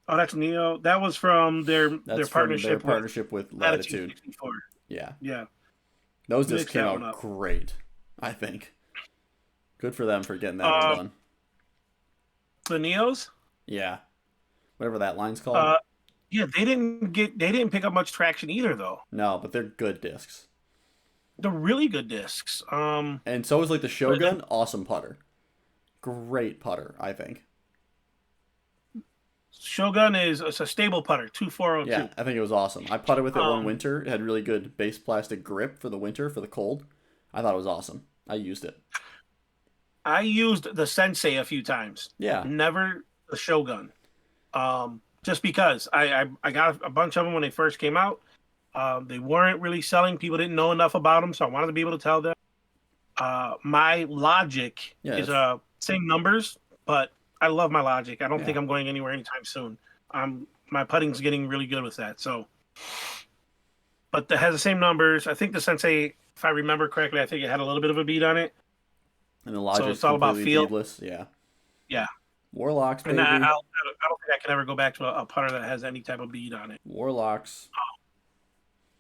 Oh, that's Neo. That was from their partnership. With Latitude. Yeah. Those discs came out great. I think. Good for them for getting that one done. The Neos. Yeah. Whatever that line's called. Yeah, they didn't pick up much traction either, though. No, but they're good discs. They're really good discs. And so is like the Shogun, awesome putter. great putter, I think. Shogun it's a stable putter, Yeah, 2402. I think it was awesome. I putted with it one Um, winter. It had really good base plastic grip for the winter, for the cold. I thought it was awesome. I used it. I used the Sensei a few times, Yeah, never the Shogun. Just because I got a bunch of them when they first came out. They weren't really selling. People didn't know enough about them, so I wanted to be able to tell them. My logic yeah, is it's same numbers, but I love my logic. I don't yeah. think I'm going anywhere anytime soon. My putting's getting really good with that. So, but it has the same numbers. I think the Sensei, if I remember correctly, I think it had a little bit of a bead on it. And the So logic's it's all about completely feel. beadless. Yeah, Yeah, Warlocks, and I, I baby. don't I don't think I can ever go back to a putter that has any type of bead on it. Warlocks.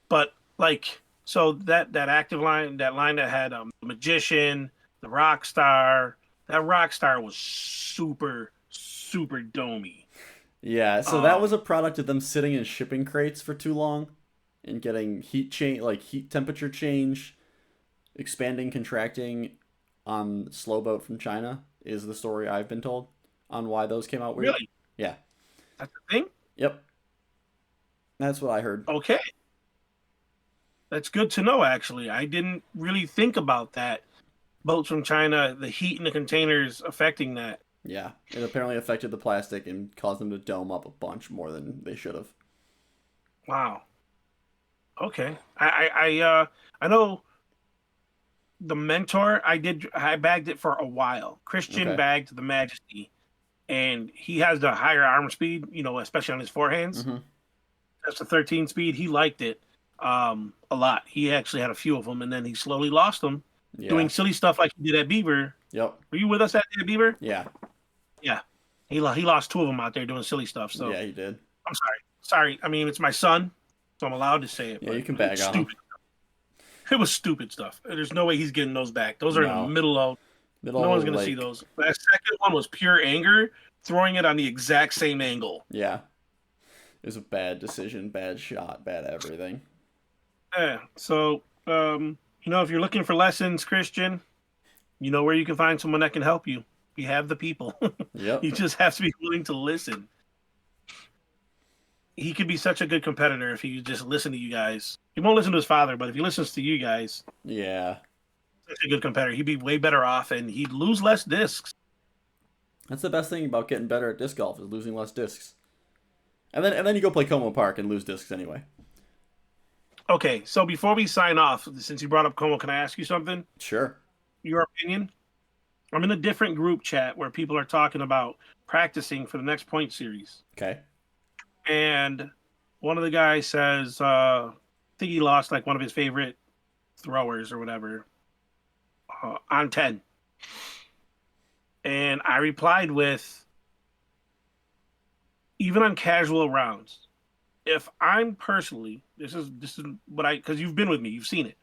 But like, so that active line, that line that had the Magician, the Rock Star, that Rock Star was super domey. Yeah, so that Um, was a product of them sitting in shipping crates for too long and getting heat temperature change, expanding, contracting on slow boat from China is the story I've been told on why those came out weird. really, Yeah. that's the thing. Yep. That's what I heard. Okay, that's good to know. Actually, I didn't really think about that. Boats from China, the heat in the containers affecting that. Yeah. It apparently affected the plastic and caused them to dome up a bunch more than they should have. Wow. Okay, I know the Mentor. I bagged it for a while. Christian Okay. bagged the Majesty, and he has the higher arm speed, especially on his forehands. Mm-hmm. That's the 13 speed. He liked it a lot. He actually had a few of them, and then he slowly lost them doing Yeah. silly stuff like he did at Beaver. Yep. Were you with us at Beaver? Yeah. Yeah. He lost two of them out there doing silly stuff. So Yeah, he did. I'm sorry. Sorry. I mean, it's my son, so I'm allowed to say it, Yeah, you but can bag it's on him. stupid. It was stupid stuff. There's no way he's getting those back. Those are in the No. middle of. Middle No of one's the gonna see lake. those. That second one was pure anger, throwing it on the exact same angle. Yeah. It was a bad decision, bad shot, bad everything. Yeah. So, if you're looking for lessons, Christian, you know where you can find someone that can help you. We have the people. Yep. You just have to be willing to listen. He could be such a good competitor if he could just listen to you guys. He won't listen to his father, but if he listens to you guys, Yeah. such a good competitor. He'd be way better off, and he'd lose less discs. That's the best thing about getting better at disc golf is losing less discs. And then you go play Como Park and lose discs anyway. Okay, so before we sign off, since you brought up Como, can I ask you something? Sure. Your opinion? I'm in a different group chat where people are talking about practicing for the next point series. Okay. And one of the guys says, I think he lost like one of his favorite throwers or whatever on 10. And I replied with, even on casual rounds, if I'm personally, this is what because you've been with me, you've seen it.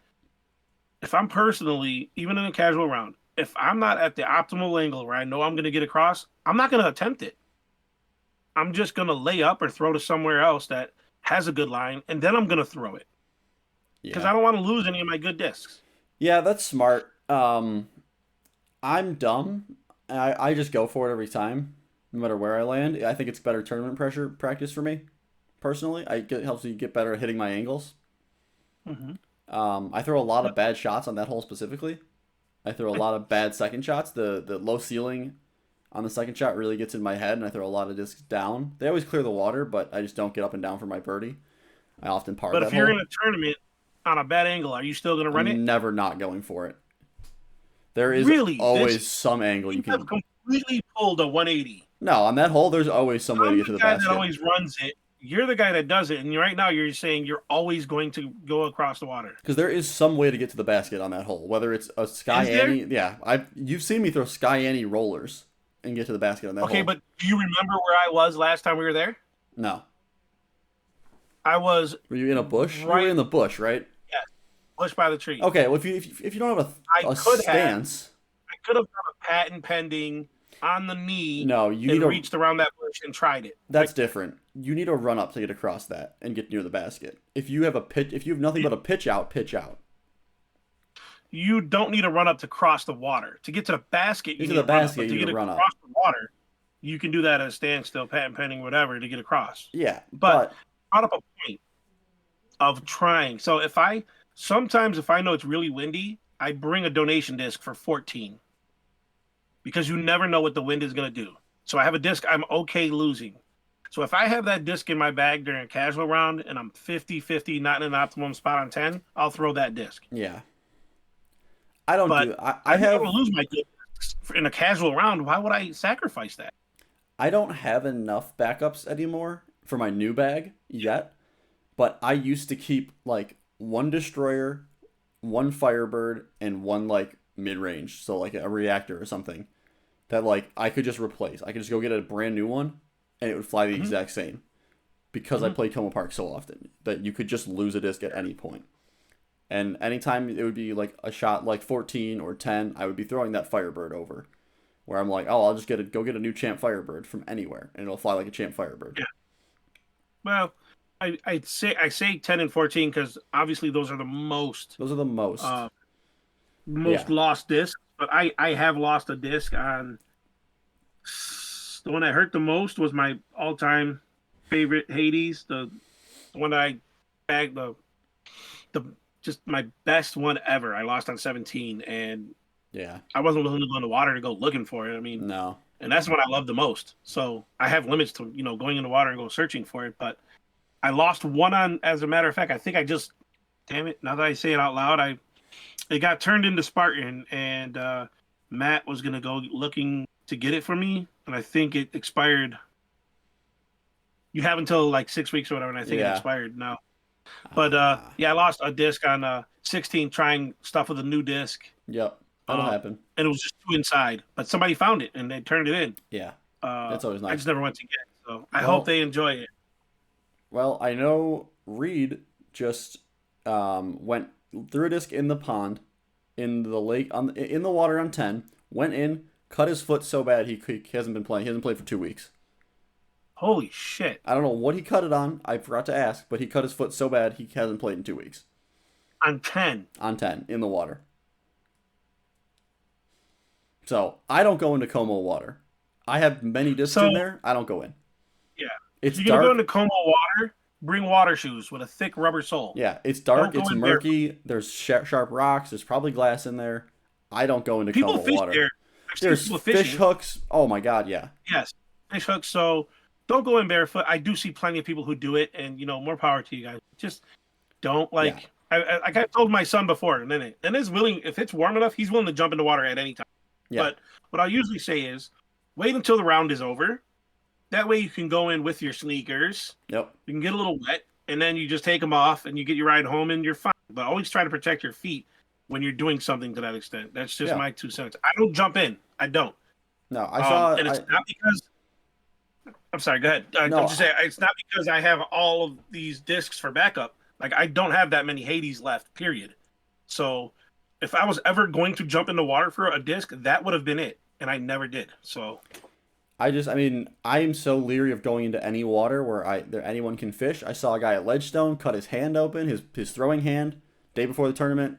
If I'm personally, even in a casual round, if I'm not at the optimal angle where I know I'm going to get across, I'm not going to attempt it. I'm just going to lay up or throw to somewhere else that has a good line, and then I'm going to throw it because Yeah. I don't want to lose any of my good discs. Yeah, that's smart. I'm dumb. I just go for it every time, no matter where I land. I think it's better tournament pressure practice for me, personally. It helps me get better at hitting my angles. Mm-hmm. I throw a lot of bad shots on that hole specifically. I throw a lot of bad second shots. The low ceiling on the second shot really gets in my head, and I throw a lot of discs down. They always clear the water, but I just don't get up and down for my birdie. I often par But that if you're in hole. a tournament on a bad angle, are you still going to run it? I'm never not going for it. There is Really? always some angle you You have can. completely pulled a 180. No, on that hole, there's always some way to I'm get the to the guy that basket. always runs it. You're the guy that does it, and right now you're saying you're always going to go across the water. Because there is some way to get to the basket on that hole. Whether it's a Sky Is there? Annie, yeah, you've seen me throw Sky Annie rollers and get to the basket on that Okay, hole. but do you remember where I was last time we were there? No, I was were you in a bush? You were right, in the bush, right? yes, pushed by the tree. Okay, well if you don't have I a could have. stance, I could have done a patent pending on the knee no, you need and a. reached around that bush and tried it. That's different. You need a run up to get across that and get near the basket. If you have nothing but a pitch out, pitch out. you don't need to run up to cross the water. To get to the basket, you Into need the to run up. basket, But to you need get to run across up. the water, you can do that at a standstill, patent pending, whatever, to get across. Yeah, But but brought up a point of trying. So sometimes if I know it's really windy, I bring a donation disc for 14 because you never know what the wind is going to do. So I have a disc I'm okay losing. So if I have that disc in my bag during a casual round and I'm 50-50, not in an optimum spot on 10, I'll throw that disc. yeah, I don't But do. I I'd be able have to lose my good discs in a casual round. Why would I sacrifice that? I don't have enough backups anymore for my new bag yet. But I used to keep like one destroyer, one firebird, and one like mid range, so like a reactor or something that like I could just replace. I could just go get a brand new one, and it would fly the Hmm. exact same. Because I Hmm. play Como Park so often that you could just lose a disc at any point. And anytime it would be like a shot like 14 or 10, I would be throwing that Firebird over. Where I'm like, oh, I'll just go get a new Champ Firebird from anywhere, and it'll fly like a Champ Firebird. Yeah. Well, I say 10 and 14 because obviously those are the Those are the most. uh, most Yeah, lost discs. But I have lost a disc on the one that hurt the most was my all time favorite Hades. The one I bagged the just my best one ever. I lost on 17 and yeah. I wasn't willing to go in the water to go looking for it. I mean, No. and that's what I love the most. So I have limits to, going in the water and go searching for it. But I lost one on, as a matter of fact, I think I just, damn it, now that I say it out loud, it got turned into Spartan and Matt was going to go looking to get it for me. And I think it expired. You have until like 6 weeks or whatever. And I think it Yeah. expired now. But Ah. yeah, I lost a disc on 16 trying stuff with a new disc. Yep. That'll Uh, happen. and it was just two inside, but somebody found it and they turned it in. Yeah. That's always I nice. just never went to get it, so I hope Well, they enjoy it. I know Reed just went threw a disc in the pond, in the lake in the water on 10. Went in, cut his foot so bad he hasn't been playing. He hasn't played for 2 weeks. Holy shit! I don't know what he cut it on. I forgot to ask, but he cut his foot so bad he hasn't played in 2 weeks. On 10. On 10 in the water. So I don't go into Como water. I have many discs So in there. I don't go in. yeah, if It's you're gonna go dark. into Como water, bring water shoes with a thick rubber sole. Yeah, it's dark. Don't go It's in barefoot. murky. There's sharp rocks. There's probably glass in there. I don't go into People Como fish water. there. I've seen There's people fish fishing. hooks. Oh my god, yeah. Yes, fish hooks. So don't go in barefoot. I do see plenty of people who do it, and more power to you guys. Just don't Yeah. like. Like I told my son before, and then is willing if it's warm enough, he's willing to jump in the water at any time. Yeah. But what I usually say is, wait until the round is over. That way you can go in with your sneakers. Yep. You can get a little wet, and then you just take them off, and you get your ride home, and you're fine. But always try to protect your feet when you're doing something to that extent. That's just Yeah. my 2 cents. I don't jump in. I don't. No, I saw And it's not because. I'm sorry. Go ahead. No, I'm just saying it's not because I have all of these discs for backup. Like I don't have that many Hades left. Period. So if I was ever going to jump in the water for a disc, that would have been it, and I never did. So I mean, I am so leery of going into any water where anyone can fish. I saw a guy at Ledgestone cut his hand open, his throwing hand, day before the tournament,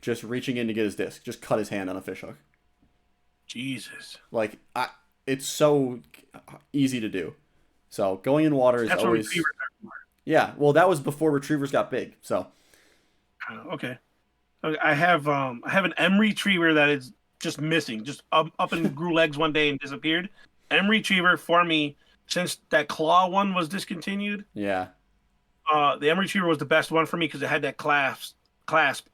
just reaching in to get his disc, just cut his hand on a fish hook. Jesus, Like it's so easy to do. So going in water is that's what always retrievers are yeah. Well, that was before retrievers got big. So for. Okay. I have an M retriever that is just missing, just up and grew legs one day and disappeared. M retriever for me since that claw one was discontinued. yeah, The M retriever was the best one for me because it had that clasp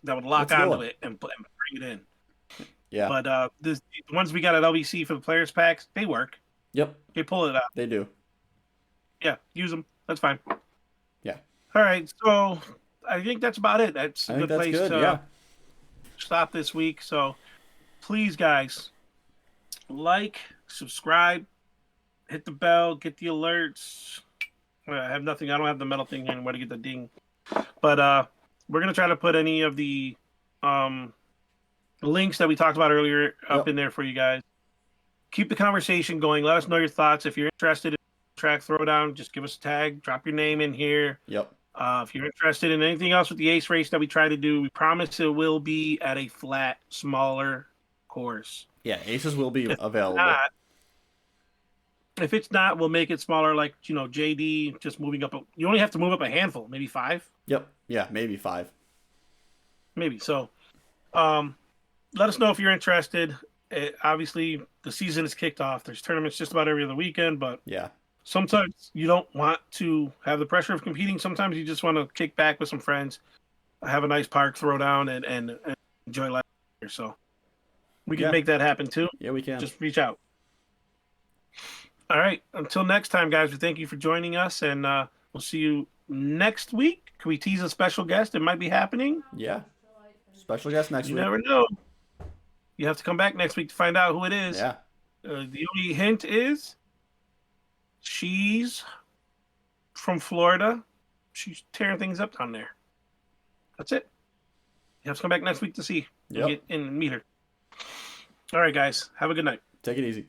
that would lock that's a good onto one. it and bring it in. Yeah, But the ones we got at LBC for the players packs, they work. yep, They pull it out. they do. Yeah, use them. That's fine. Yeah, All right, so I think that's about it. That's I a think good that's place good. to Yeah, stop this week. So please, guys, like, subscribe, hit the bell, get the alerts. I have nothing. I don't have the metal thing here and where to get the ding. But we're gonna try to put any of the links that we talked about earlier up Yep. in there for you guys. Keep the conversation going. Let us know your thoughts. If you're interested in track throwdown, just give us a tag. Drop your name in here. yep. If you're interested in anything else with the Ace race that we try to do, we promise it will be at a flat, smaller course. Yeah, aces will be If available. not, if it's not, we'll make it smaller, like JD, just moving up. You only have to move up a handful, maybe 5, Yep. Yeah, maybe 5. maybe. So, um, let us know if you're interested. Obviously, the season is kicked off. There's tournaments just about every other weekend, but Yeah. sometimes you don't want to have the pressure of competing. Sometimes you just want to kick back with some friends, have a nice park, throw down, and enjoy life. So we can Yeah. make that happen too. Yeah, we can. Just reach out. All right. Until next time, guys, we thank you for joining us, and we'll see you next week. Can we tease a special guest? It might be happening. Yeah. Special guest next You week. never know. You have to come back next week to find out who it is. Yeah. The only hint is she's from Florida. She's tearing things up down there. That's it. You have to come back next week to see. Yep. Get in and meet her. All right, guys. Have a good night. Take it easy.